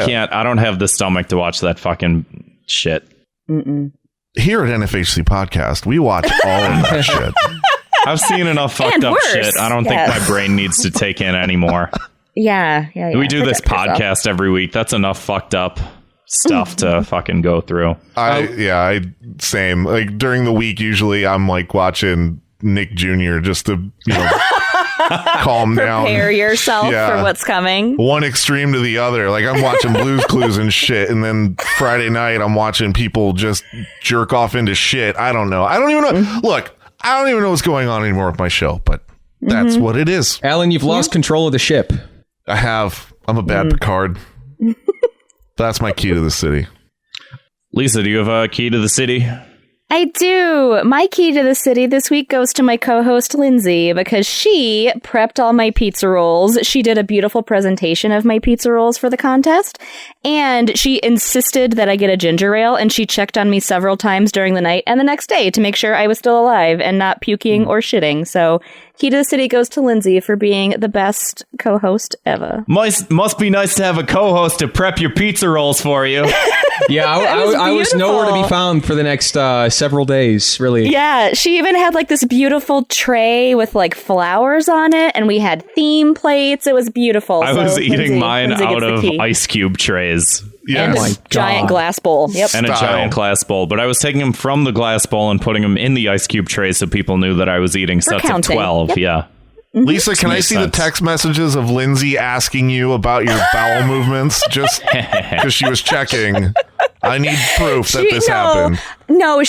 can't. I don't have the stomach to watch that fucking shit.
Here at NFHC Podcast, we watch all of that shit.
I've seen enough fucked up shit. I don't think my brain needs to take in anymore.
Yeah.
We do this podcast every week. That's enough fucked up stuff to fucking go through.
Same. Like during the week, usually I'm like watching Nick Jr. just to, calm down.
Prepare yourself for what's coming.
One extreme to the other. Like I'm watching Blue's Clues and shit, and then Friday night I'm watching people just jerk off into shit. I don't know. I don't even know. Look, I don't even know what's going on anymore with my show, but that's what it is.
Alan, you've lost control of the ship.
I have. I'm a bad Picard. That's my key to the city.
Lisa, do you have a key to the city?
I do. My key to the city this week goes to my co-host, Lindsay, because she prepped all my pizza rolls. She did a beautiful presentation of my pizza rolls for the contest, and she insisted that I get a ginger ale, and she checked on me several times during the night and the next day to make sure I was still alive and not puking or shitting. So key to the city goes to Lindsay for being the best co-host ever.
Must be nice to have a co-host to prep your pizza rolls for you.
Yeah, I was nowhere to be found for the next several days, really.
Yeah, she even had like this beautiful tray with like flowers on it, and we had theme plates. It was beautiful.
I was eating mine out of ice cube trays.
And a giant glass bowl. Yep.
And a giant glass bowl. But I was taking them from the glass bowl and putting them in the ice cube tray so people knew that I was eating sets of 12. Yep. Yeah.
Lisa, can I see the text messages of Lindsay asking you about your bowel movements? Just because she was checking. I need proof that this happened.
No,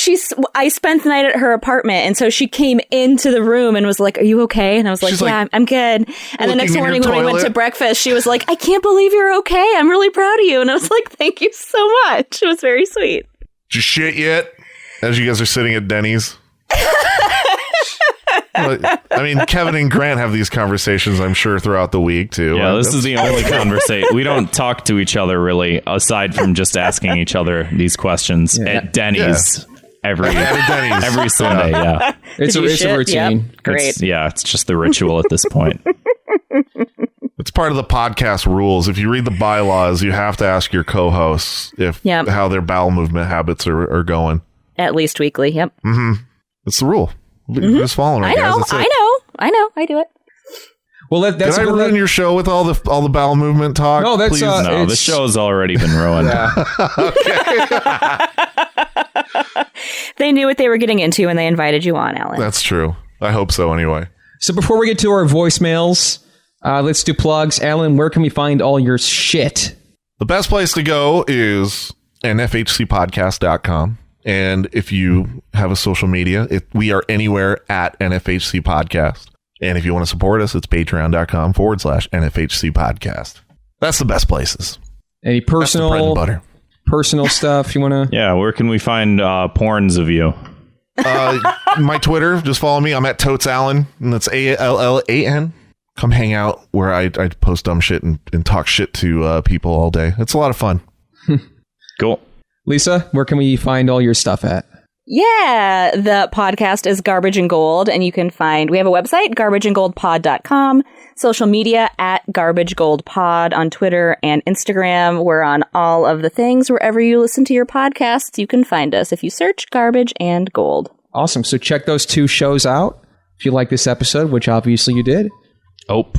I spent the night at her apartment, and so she came into the room and was like, "Are you okay?" And I was like, "Yeah, I'm good." And the next morning when we went to breakfast, she was like, "I can't believe you're okay. I'm really proud of you." And I was like, "Thank you so much." It was very sweet.
Did you shit yet? As you guys are sitting at Denny's? I mean, Kevin and Grant have these conversations, I'm sure, throughout the week, too.
Yeah, this is the only conversation. We don't talk to each other, really, aside from just asking each other these questions at Denny's every Sunday. Yeah,
it's a routine.
Yep. Great.
It's just the ritual at this point.
It's part of the podcast rules. If you read the bylaws, you have to ask your co-hosts how their bowel movement habits are going.
At least weekly, yep.
Mm-hmm. It's the rule. You're just following it, guys.
I know. I do it.
Well, that's
did I ruin your show with all the bowel movement talk?
No, that's
no. The show's already been ruined.
They knew what they were getting into when they invited you on, Alan.
That's true. I hope so. Anyway.
So before we get to our voicemails, let's do plugs. Alan, where can we find all your shit?
The best place to go is nfhcpodcast.com. And if you have a social media, we are anywhere at NFHC Podcast. And if you want to support us, it's patreon.com/NFHC Podcast. That's the best places.
Any personal
bread and butter.
Personal stuff you want to?
Yeah, where can we find porns of you?
My Twitter, just follow me. I'm at Totes Allen, and that's ALLAN. Come hang out where I post dumb shit and talk shit to people all day. It's a lot of fun.
Cool.
Lisa, where can we find all your stuff at?
Yeah, the podcast is Garbage and Gold, and we have a website, garbageandgoldpod.com, social media at garbagegoldpod on Twitter and Instagram. We're on all of the things. Wherever you listen to your podcasts, you can find us if you search Garbage and Gold.
Awesome. So check those two shows out if you like this episode, which obviously you did.
Oh,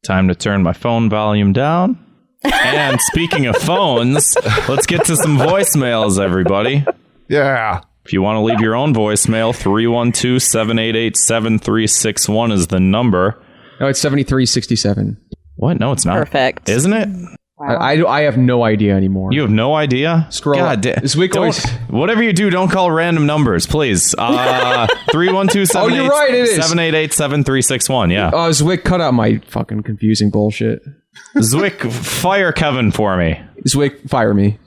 time to turn my phone volume down. And speaking of phones, let's get to some voicemails, everybody.
Yeah.
If you want to leave your own voicemail, 312-788-7361 is the number.
No, it's 7367.
What? No, it's not.
Perfect.
Isn't it?
Wow.
I have no idea anymore.
You have no idea?
Scroll
God damn.
This week
whatever you do, don't call random numbers, please. 312-788-7361. Yeah.
Oh, Zwick, cut out my fucking confusing bullshit.
Zwick, fire Kevin for me.
Zwick, fire me.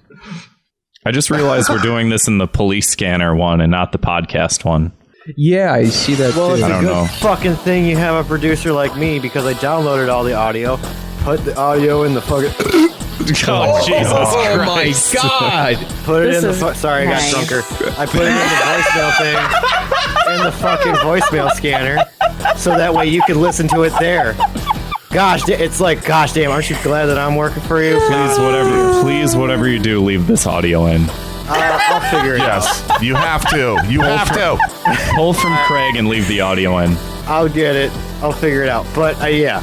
I just realized we're doing this in the police scanner one and not the podcast one.
Yeah, I see that.
Well,
too.
it's a good fucking thing you have a producer like me, because I downloaded all the audio, put the audio in the fucking...
Oh, Jesus Christ.
My God.
Put it in the... Sorry, I got drunker. I put it in the voicemail thing, in the fucking voicemail scanner, so that way you can listen to it there. Gosh, it's like, gosh damn, aren't you glad that I'm working for you?
Please, whatever you do, leave this audio in.
I'll figure it out.
Yes, you have to. You have to.
Pull from Craig and leave the audio in.
I'll get it. I'll figure it out. But yeah.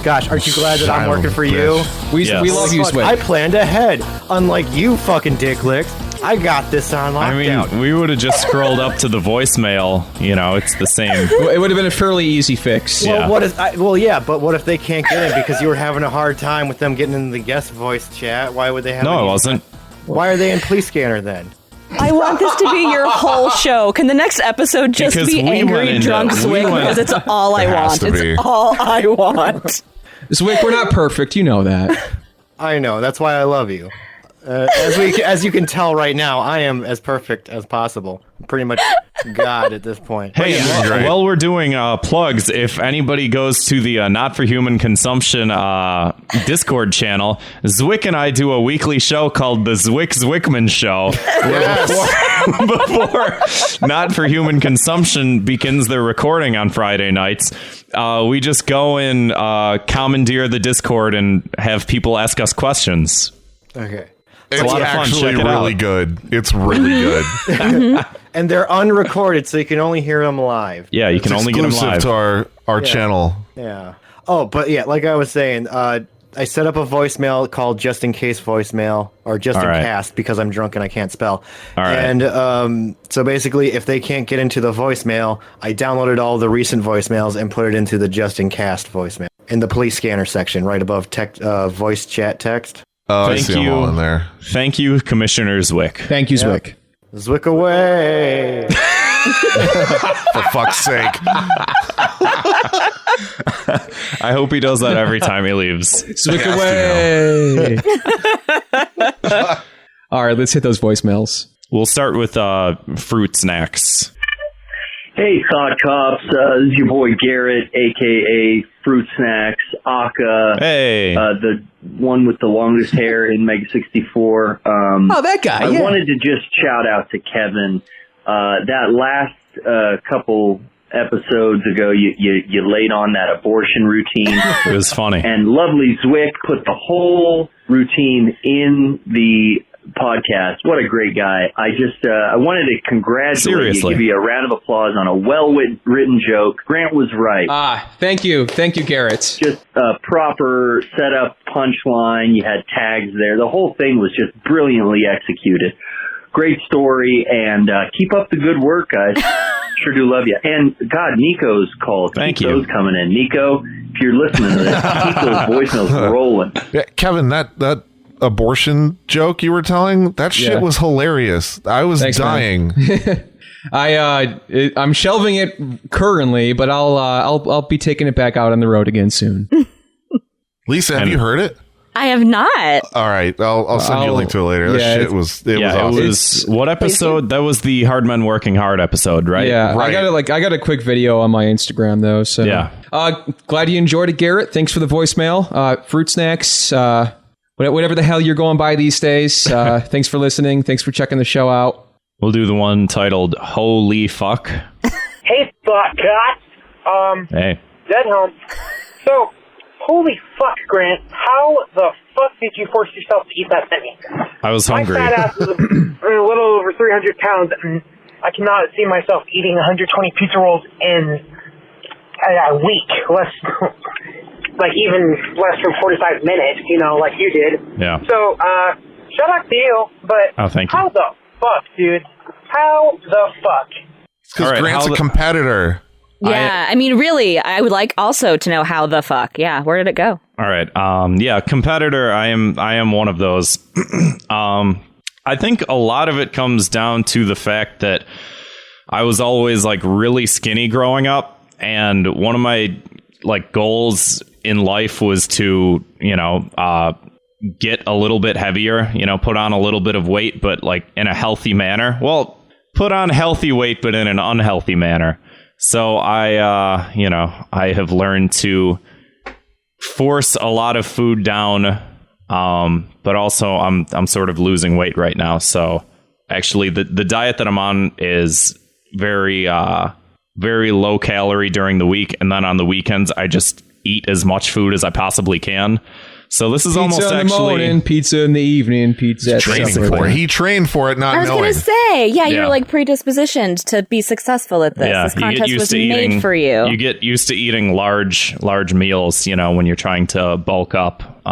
Gosh, aren't you glad that I'm working for you?
We love you, Swick.
I planned ahead. Unlike you fucking dick licks, I got this on lockdown.
I mean, we would have just scrolled up to the voicemail. You know, it's the same.
It would have been a fairly easy fix.
Well,
Yeah.
but what if they can't get in because you were having a hard time with them getting in the guest voice chat? Why would they have?
No, it wasn't.
Why are they in Police Scanner then?
I want this to be your whole show. Can the next episode just
Because
be
we
angry
went into-
drunk
we
Swick?
went-
Because it's all I
It has
want.
to be.
It's all I want.
Swick, we're not perfect. You know that.
I know. That's why I love you. As you can tell right now, I am as perfect as possible. I'm pretty much God at this point.
Hey, while we're doing plugs, if anybody goes to the Not for Human Consumption Discord channel, Zwick and I do a weekly show called the Zwick Zwickman Show. Before Not for Human Consumption begins their recording on Friday nights, we just go and commandeer the Discord and have people ask us questions.
Okay.
It's
a lot of fun.
actually
Check it
really
out.
good. It's really good.
And they're unrecorded, so you can only hear them live.
Yeah, you can
It's
only get them
exclusive
live.
to our channel.
Yeah. Oh, but yeah, like I was saying, I set up a voicemail called Just In Case Voicemail, or Just
All
In
right.
Cast, because I'm drunk and I can't spell.
All right.
And so basically, if they can't get into the voicemail, I downloaded all the recent voicemails and put it into the Just In Cast voicemail in the police scanner section, right above voice chat text.
Oh, I
Thank
see them
you.
all in there.
Thank you, Commissioner Zwick.
Thank you, Zwick.
Zwick away.
For fuck's sake.
I hope he does that every time he leaves.
Zwick away. All right, let's hit those voicemails.
We'll start with fruit snacks.
Hey, Thought Cops. This is your boy Garrett, a.k.a. Fruit Snacks, Aka.
Hey.
The one with the longest hair in Mega 64.
Oh, that guy,
I
yeah.
wanted to just shout out to Kevin. That last couple episodes ago, you laid on that abortion routine.
It was funny.
And lovely Zwick put the whole routine in the podcast. What a great guy. I wanted to congratulate
Seriously.
you, give you a round of applause on a well-written joke. Grant was right.
Thank you, Garrett.
Just a proper setup punchline. You had tags there. The whole thing was just brilliantly executed. Great story, and keep up the good work, guys. Sure do love you. And God, Nico's called.
Thank
keep
you.
those coming in. Nico, if you're listening to this, keep those voicemails rolling.
Yeah, Kevin, that abortion joke you were telling, that shit
Yeah.
was hilarious. I was
Thanks,
dying.
I'm shelving it currently, but I'll be taking it back out on the road again soon.
Lisa, have you heard it?
I have not.
All right, I'll send you a link to it later. That
yeah,
shit was
It
awesome.
was what episode? That was the Hard Men Working Hard episode, right?
Yeah,
Right.
I got a quick video on my Instagram though. So
Yeah.
Glad you enjoyed it, Garrett. Thanks for the voicemail. Fruit snacks, whatever the hell you're going by these days. Thanks for listening. Thanks for checking the show out.
We'll do the one titled "Holy Fuck."
Hey, Thought Cops.
Hey.
Dead home. So, holy fuck, Grant. How the fuck did you force yourself to eat that thing?
I was hungry.
My fat ass is a little over 300 pounds, and I cannot see myself eating 120 pizza rolls in a week. Like even less than 45 minutes, like you did.
Yeah.
So, shout out to you, but
Oh, thank you.
how the fuck, dude? How the fuck?
Because
All right,
Grant's
how
a
the-
competitor.
Yeah, I mean, really, I would like also to know how the fuck. Yeah, where did it go?
All right. Yeah, competitor. I am one of those. I think a lot of it comes down to the fact that I was always like really skinny growing up, and one of my like goals in life was to get a little bit heavier. Put on a little bit of weight, but like in a healthy manner. Well, put on healthy weight, but in an unhealthy manner. So I have learned to force a lot of food down, but also I'm sort of losing weight right now. So actually, the diet that I'm on is very low calorie during the week, and then on the weekends I just eat as much food as I possibly can. So this is
Pizza
almost
in the
actually
morning, pizza in the evening, pizza at
Training
supper.
for it. He trained for it, not
I was
knowing.
going to say,
Yeah.
you're like predispositioned to be successful at this. This
you get
contest
used
was
to
made
eating,
for you.
You get used to eating large meals, when you're trying to bulk up.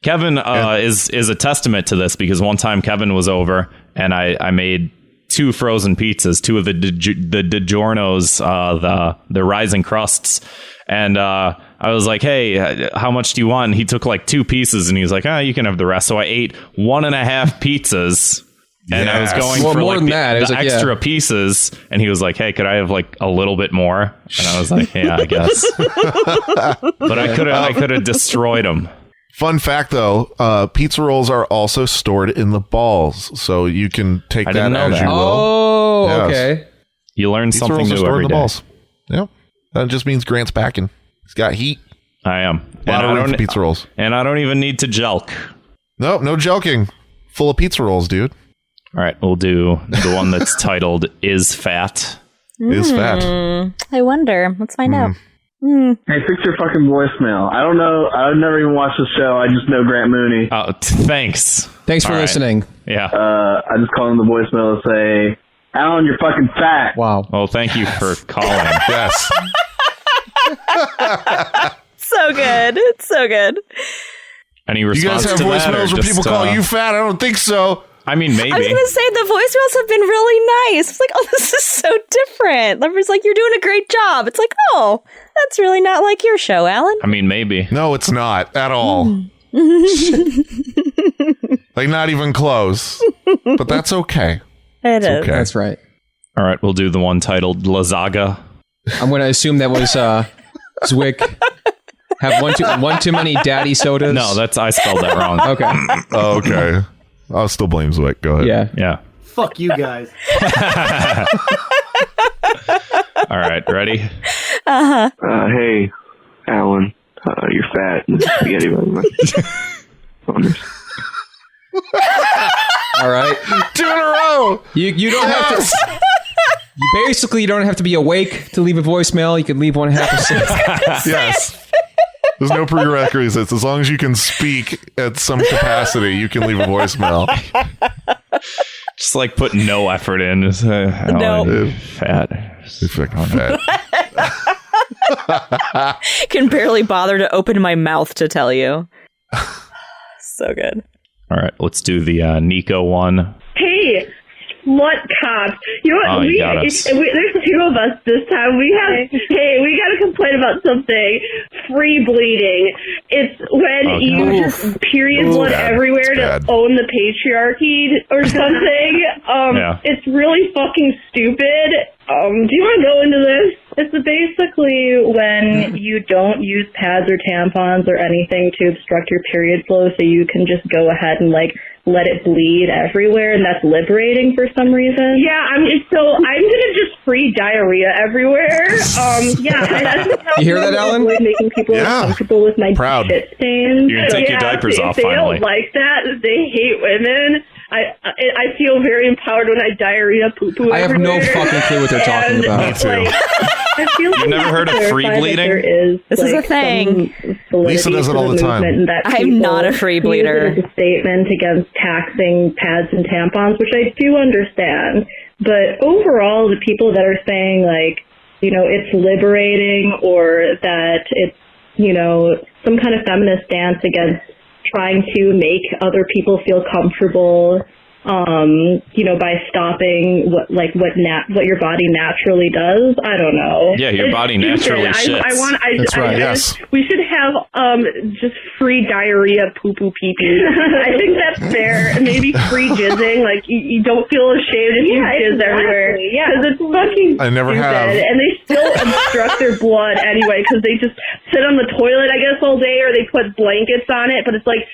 Kevin is a testament to this, because one time Kevin was over and I made 2 frozen pizzas, 2 of the DiGiorno's, the rising crusts, and I was like, hey, how much do you want? And he took like 2 pieces and he was like, you can have the rest. So I ate 1.5 pizzas. And I was going for
more
like
than
the
that. It was like,
extra pieces, and he was like, "Hey, could I have like a little bit more?" And I was like, "Yeah, I guess." But I could have destroyed them.
Fun fact, though, pizza rolls are also stored in the balls, so you can take
I
that
didn't know
as
that.
you will.
Oh,
Yes.
okay.
You learn
Pizza
something
rolls are
new
stored
every
in the
day.
balls. Yep, that just means Grant's packing. He's got heat.
I am.
A lot of room for pizza rolls.
And I don't even need to jelq.
Nope, no jelqing. Full of pizza rolls, dude.
All right, we'll do the one that's titled "Is Fat."
Is fat.
I wonder. Let's find out.
Hey, fix your fucking voicemail. I don't know. I've never even watched the show. I just know Grant Mooney.
Oh, thanks.
Thanks for
All right.
listening.
Yeah.
I just call him the voicemail to say, Allan, you're fucking fat.
Wow.
Well, thank you for calling.
Yes.
So good. It's so good.
Any
You
response
guys have
to that, or
voicemails where
just,
people call you fat? I don't think so.
I mean, maybe.
I was going to say the voicemails have been really nice. It's like, oh, this is so different. Everyone's like, you're doing a great job. It's like, oh, that's really not like your show, Allan.
I mean, maybe.
No, it's not at all. Like, not even close. But that's okay.
It is.
Okay.
That's right.
All right, we'll do the one titled "Lazaga."
I'm going to assume that was Zwick. Have one too many daddy sodas.
No, I spelled that wrong.
Okay.
Oh, okay. I'll still blame Zwick. Go ahead.
Yeah.
Fuck you guys.
All right, ready?
Hey, Allan, you're fat. Spaghetti
All right.
2 in a row.
You don't have to. Basically, you don't have to be awake to leave a voicemail. You can leave 1.5%.
Yes. There's no prerequisites. As long as you can speak at some capacity, you can leave a voicemail.
Just like put no effort in. Just,
No.
Fat.
You're fucking fat.
Can barely bother to open my mouth to tell you. So good.
All right, let's do the Nico one.
Hey, slut cops. You know what?
Oh, you got us.
There's 2 of us this time. We got to complain about something. Free bleeding. It's when you just period blood everywhere to own the patriarchy or something. It's really fucking stupid. Do you want to go into this?
It's basically when you don't use pads or tampons or anything to obstruct your period flow, so you can just go ahead and like let it bleed everywhere, and that's liberating for some reason.
Yeah, I'm gonna just free diarrhea everywhere.
You hear that, Allan?
Making people uncomfortable with my shit stains.
You can take your diapers off
they
finally.
don't like that. They hate women. I feel very empowered when I diarrhea poo-poo
I have no fucking clue what they're talking about.
Me too.
I feel like
You've never heard of free bleeding?
This is a thing.
Lisa does it all the time.
I'm not a free bleeder.
Use it as a statement against taxing pads and tampons, which I do understand. But overall, the people that are saying like, you know, it's liberating or that it's, you know, some kind of feminist stance against trying to make other people feel comfortable, you know, by stopping what your body naturally does. I don't know.
Yeah, your body naturally shits.
That's right. Yes.
We should have just free diarrhea poo-poo pee-pee. I think that's fair. Maybe free jizzing. Like, you don't feel ashamed if you jizz everywhere. Yeah. Because it's fucking
I never
stupid.
have.
And they still obstruct their blood anyway because they just sit on the toilet, I guess, all day, or they put blankets on it. But it's like,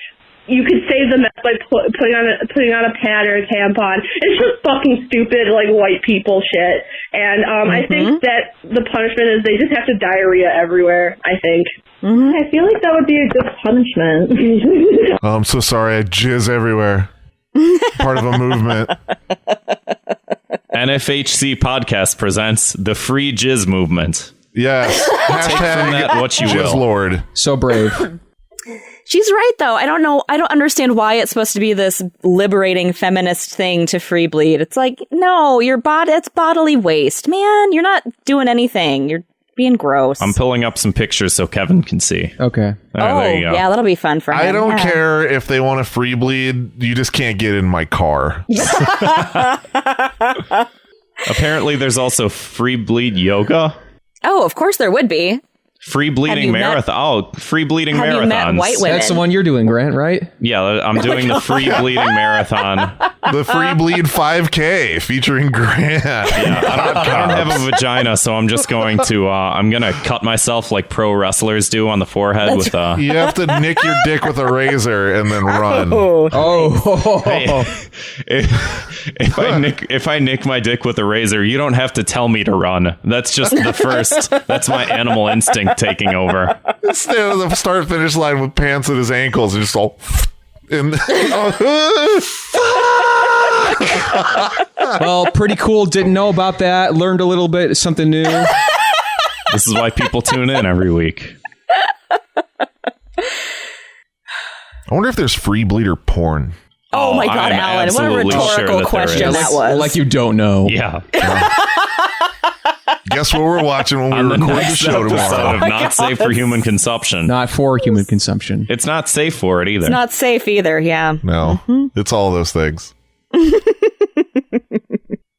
you could save the mess by putting on a pad or a tampon. It's just fucking stupid, like, white people shit. And I think that the punishment is they just have to diarrhea everywhere, I think.
I feel like that would be a good punishment.
Oh, I'm so sorry. I jizz everywhere. Part of a movement.
NFHC podcast presents the Free Jizz Movement.
Yes.
Take from that what you
Jizz
will.
Lord.
So brave.
She's right, though. I don't know. I don't understand why it's supposed to be this liberating feminist thing to free bleed. It's like, no, your body, it's bodily waste. Man, you're not doing anything. You're being gross.
I'm pulling up some pictures so Kevin can see.
Okay.
There you go.
Yeah, that'll be fun for him.
I don't care if they want to free bleed. You just can't get in my car.
Apparently, there's also free bleed yoga.
Oh, of course there would be.
Free bleeding marathon. Free bleeding
have
marathons.
You met white women?
That's the one you're doing, Grant, right?
Yeah, I'm doing the free bleeding marathon.
The free bleed 5K featuring Grant.
Yeah, I don't have a vagina, so I'm just going to I'm gonna cut myself like pro wrestlers do on the forehead.
That's
with
You have to nick your dick with a razor and then run.
Hey, if I nick my dick with a razor, you don't have to tell me to run. That's just the first. That's my animal instinct taking over.
Stand on the start finish line with pants at his ankles and just all.
Well, pretty cool. Didn't know about that. Learned a little bit, something new.
This is why people tune in every week.
I wonder if there's free bleeder porn.
Oh my God, Alan! What a rhetorical question that was.
Like you don't know.
Yeah.
Guess what we're watching when we record the show tomorrow?
Of not safe for human consumption.
Not for human consumption.
It's not safe for it either.
It's not safe either. Yeah.
No, it's all those things.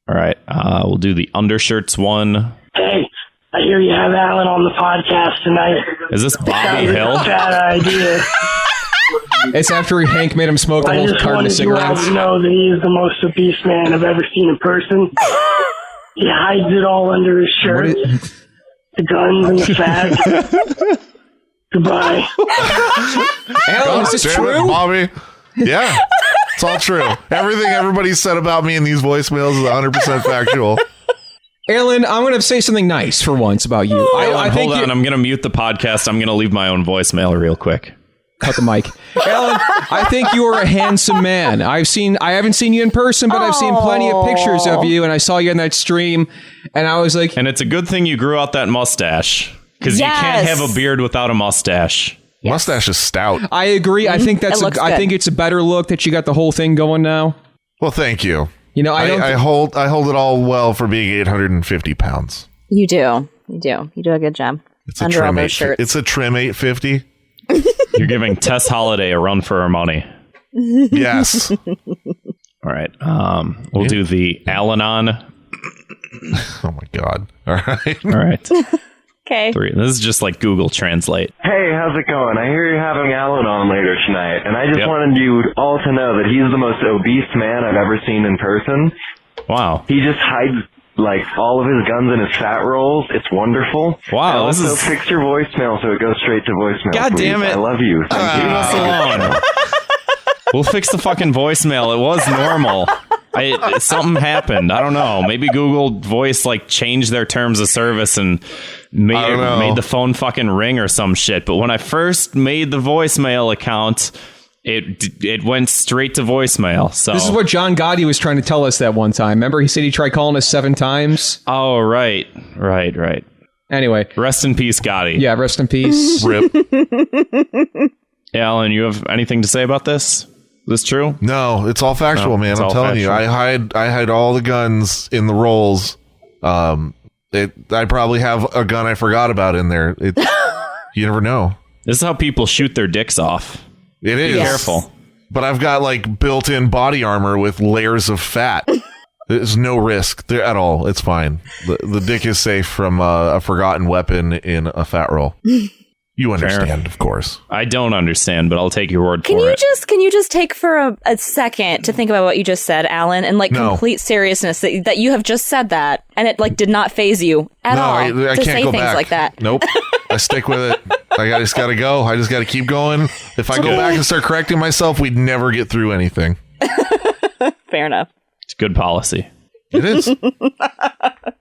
All right, we'll do the undershirts one.
Hey, I hear you have Alan on the podcast tonight.
Is this Bobby Hill?
Bad idea.
It's after Hank made him smoke the whole carton of cigarettes.
I just wanted you all to know that he is the most obese man I've ever seen in person. He hides it all under his shirt. The guns and the fat. Goodbye.
Alan, is this true?
Bobby? Yeah, it's all true. Everything everybody said about me in these voicemails is 100% factual.
Alan, I'm going to say something nice for once about you.
Alan, hold on. I'm going to mute the podcast. I'm going to leave my own voicemail real quick.
Cut the mic. Alan, I think you are a handsome man. I haven't seen you in person, but I've seen plenty of pictures of you, and I saw you in that stream, and I was like...
And it's a good thing you grew out that mustache, because you can't have a beard without a mustache.
Yes. Mustache is stout.
I agree. I think I think it's a better look that you got the whole thing going now.
Well, thank you.
You know,
I hold it all well for being 850 pounds.
You do. You do a good job.
It's a trim 850.
You're giving Tess Holiday a run for her money.
Yes.
All right. We'll do the Al-Anon.
Oh my God. All right.
All right.
Okay.
3. This is just like Google Translate.
Hey, how's it going? I hear you're having Alan on later tonight, and I just wanted you all to know that he's the most obese man I've ever seen in person.
Wow.
He just hides like all of his guns in his fat rolls. It's wonderful.
Wow.
And also fix your voicemail so it goes straight to voicemail.
God
please.
damn it.
I love you. Thank you.
Leave us alone. We'll fix the fucking voicemail. It was normal. Something happened. I don't know. Maybe Google Voice like changed their terms of service and made the phone fucking ring or some shit. But when I first made the voicemail account, it went straight to voicemail. So
this is what John Gotti was trying to tell us that one time. Remember, he said he tried calling us 7 times.
Oh, right.
Anyway,
rest in peace, Gotti.
Yeah, rest in peace.
Rip.
Alan, you have anything to say about this? Is this true?
No, it's all factual, man. I'm telling you, I hide all the guns in the rolls. I probably have a gun I forgot about in there. You never know.
This is how people shoot their dicks off.
It is.
Be careful.
But I've got like built-in body armor with layers of fat. There's no risk there at all. It's fine. The dick is safe from a forgotten weapon in a fat roll. You understand, of course.
I don't understand, but I'll take your word for it.
Can you just take for a second to think about what you just said, Alan, and complete seriousness that you have just said that, and it did not faze you at all
I
to
can't
say
go
things
back.
like that.
Nope. I stick with it. I just got to go. I just got to keep going. If I go back and start correcting myself, we'd never get through anything.
Fair enough.
It's good policy.
It is.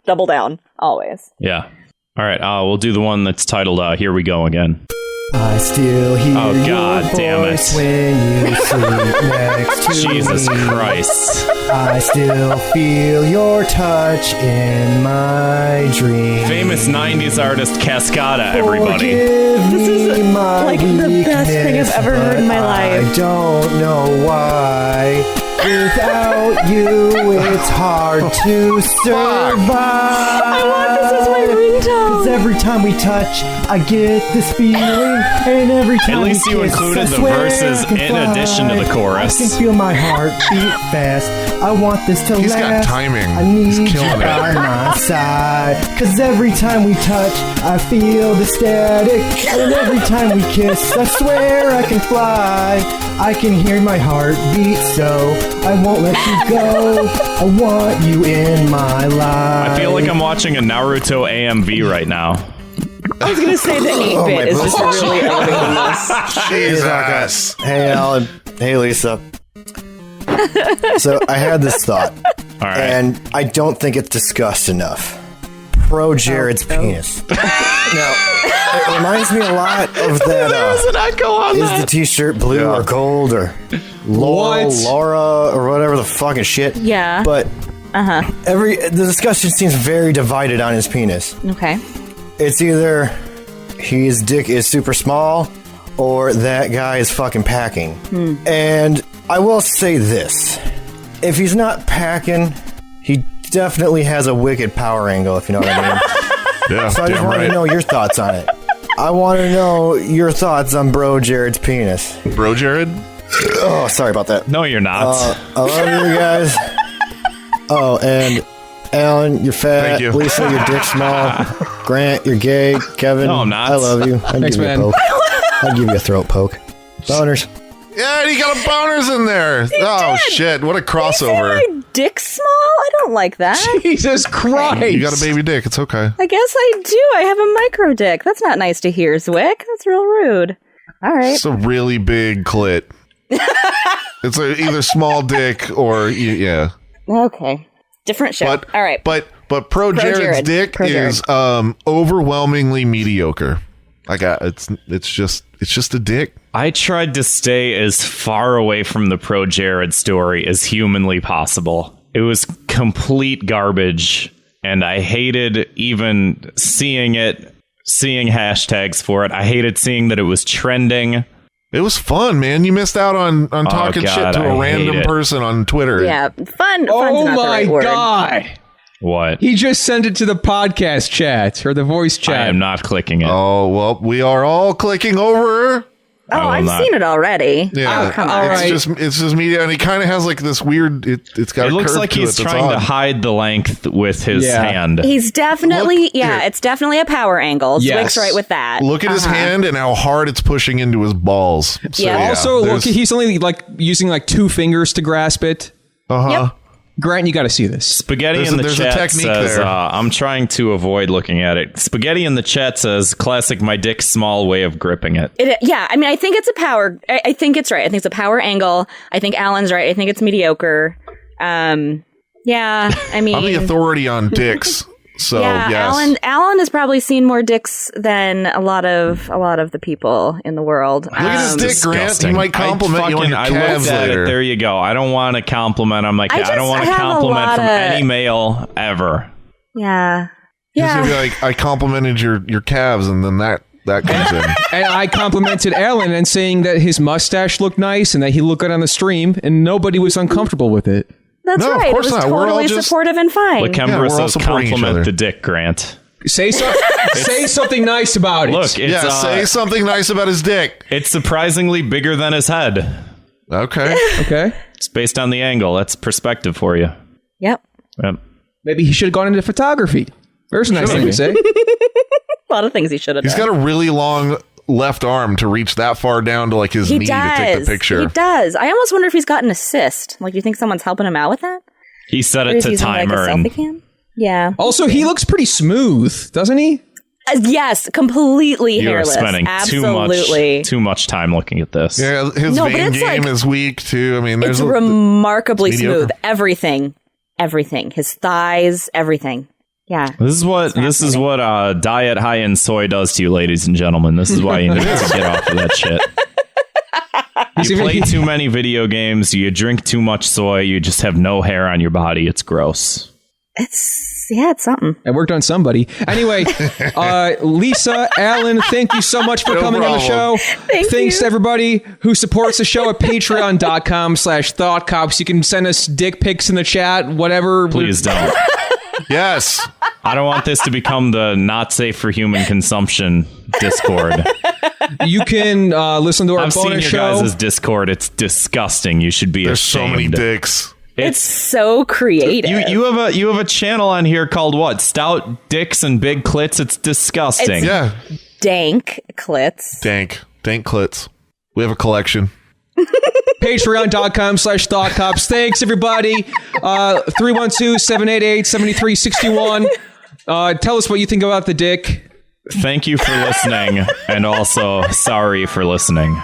Double down, always.
Yeah. All right, we'll do the one that's titled Here We Go Again.
I still hear
God
your
damn it.
voice when you sleep next to
Jesus
me.
Christ.
I still feel your touch in my dreams.
Famous 90s artist Cascada, everybody.
This is
like the best thing I've ever heard in my life.
I don't know why. Without you, it's hard to survive.
I want this as my ringtone.
'Cause every time we touch, I get this feeling, and every time
At least
we
you
kiss,
included
I
the
swear
verses
I can
in addition to the
fly.
chorus.
I can feel my heart beat fast. I want this to
He's got
last.
timing.
I need
He's
you
killing
by
it.
my side. 'Cause every time we touch, I feel the static, and every time we kiss, I swear I can fly. I can hear my heart beat, so I won't let you go. I want you in my life.
I feel like I'm watching a Naruto AMV right now.
I was gonna say the 8-bit is just really elevating this.
Jesus.
Hey, Alan. Hey, Lisa. So I had this thought,
All right.
and I don't think it's discussed enough. Pro Jared's penis. Now, it reminds me a lot of that.
There's an echo on
Is
that.
the t-shirt blue or gold or Laurel,
What?
Laura or whatever the fucking shit?
Yeah.
But
Uh-huh.
the discussion seems very divided on his penis.
Okay.
It's either his dick is super small or that guy is fucking packing. And I will say this. If he's not packing, he definitely has a wicked power angle, if you know what I mean.
Yeah,
So I just
damn
want to
right.
know your thoughts on it. I want to know your thoughts on Bro Jared's penis.
Bro Jared?
Oh, sorry about that.
No, you're not.
I love you guys. Oh, and Alan, you're fat.
Thank you.
Lisa, your dick's small. Grant, you're gay. Kevin,
No, I'm not.
I love you. I'd
Thanks,
give you
man.
a poke. I'd give you a throat poke. Boners.
Yeah, and he got a boners in there. Oh, shit. What a crossover.
My dick small? I don't like that.
Jesus Christ.
You got a baby dick. It's okay.
I guess I do. I have a micro dick. That's not nice to hear, Zwick. That's real rude. All right.
It's a really big clit. It's either small dick or, yeah.
Okay. Different show.
But,
All right.
But Pro Jared's
Jared.
dick
Pro Jared.
is overwhelmingly mediocre. It's just a dick.
I tried to stay as far away from the Pro Jared story as humanly possible. It was complete garbage, and I hated even seeing hashtags for it. I hated seeing that it was trending.
It was fun, man. You missed out on talking
God,
shit to
I
a
hate
random
it.
person on Twitter.
Yeah. Fun's
Oh
not the
my
right word.
God.
What?
He just sent it to the podcast chat or the voice
I
chat.
am not clicking it.
Oh, well, we are all clicking over.
Oh,
will
I've
not.
seen it already.
Yeah,
Oh, come
all
on.
right.
it's just media, and he kind of has like this weird. It's got.
It
a
looks
curve
like
to
he's
it that's
trying to
odd.
hide the length with his
Yeah.
hand.
He's definitely,
Look, here.
it's definitely a power angle.
Yes.
Zwick's right with that.
Look at his hand and how hard it's pushing into his balls. So,
Yeah.
Also, look,
there's-
he's only like using like 2 fingers to grasp it.
Yep.
Grant, you got to see this.
Spaghetti
There's
in
a-
the
there's a
chat
technique
says,
there.
I'm trying to avoid looking at it. Spaghetti in the chat says, classic my dick small way of gripping it.
Yeah, I mean, I think it's a power. I think it's right. I think it's a power angle. I think Alan's right. I think it's mediocre. Yeah, I mean,
I'm the authority on dicks. So
yeah,
yes.
Alan has probably seen more dicks than a lot of the people in the world.
Look at his dick, Grant. He
Disgusting.
might compliment you on your
I
calves
looked at
later.
it. There you go. I don't want to compliment. I'm like,
I
I don't want
just
to
have a
compliment
lot
from
of-
any male ever.
Yeah,
He's gonna be
yeah.
like, I complimented your calves, and then that comes in.
And I complimented Alan and saying that his mustache looked nice and that he looked good on the stream, and nobody was uncomfortable with it.
That's
No, of
right. It
course
was
not. We're all
totally
just-
supportive and fine.
Look,
Yeah,
Kembra
we're all
says
supporting each other.
compliment the dick, Grant.
Say something nice about it.
Look, it's,
Yeah, say something nice about his dick.
it's surprisingly bigger than his head.
Okay.
Okay.
It's based on the angle. That's perspective for you.
Yep.
Yep.
Maybe he should have gone into photography. There's a nice thing to say.
A lot of things he should have
He's
done.
got a really long left arm to reach that far down to like his
He
knee
does.
to take the picture.
He does. I almost wonder if he's got an assist. Like, do you think someone's helping him out with that?
He set
Or
it
is he
to
using, like, a
timer. And
selfie cam? Yeah.
Also, he looks pretty smooth, doesn't he?
Yes, completely
you are
hairless.
spending
Absolutely.
too much time looking at this.
Yeah, his
No, but
vein
it's
game
like-
is weak too. I mean, there's
It's remarkably
mediocre.
smooth. Everything. His thighs, everything. Yeah.
This is what diet high in soy does to you, ladies and gentlemen. This is why you need to get off of that shit. You play too many video games, you drink too much soy, you just have no hair on your body. It's gross.
It's something.
It worked on somebody. Anyway, Lisa, Allan, thank you so much for coming on the show. Thanks to everybody who supports the show at patreon.com/thoughtcops. You can send us dick pics in the chat, whatever.
Please don't.
Yes.
I don't want this to become the not safe for human consumption Discord.
You can listen to our
I've
bonus
seen
show.
your guys' Discord. It's disgusting. You should be
There's
ashamed.
so many dicks.
It's so creative.
You have a channel on here called what? Stout Dicks and Big Clits. It's disgusting.
It's dank clits.
Dank clits. We have a collection.
Patreon.com/thoughtcops. Thanks, everybody. 312-788-7361. Tell us what you think about the dick.
Thank you for listening, and also sorry for listening.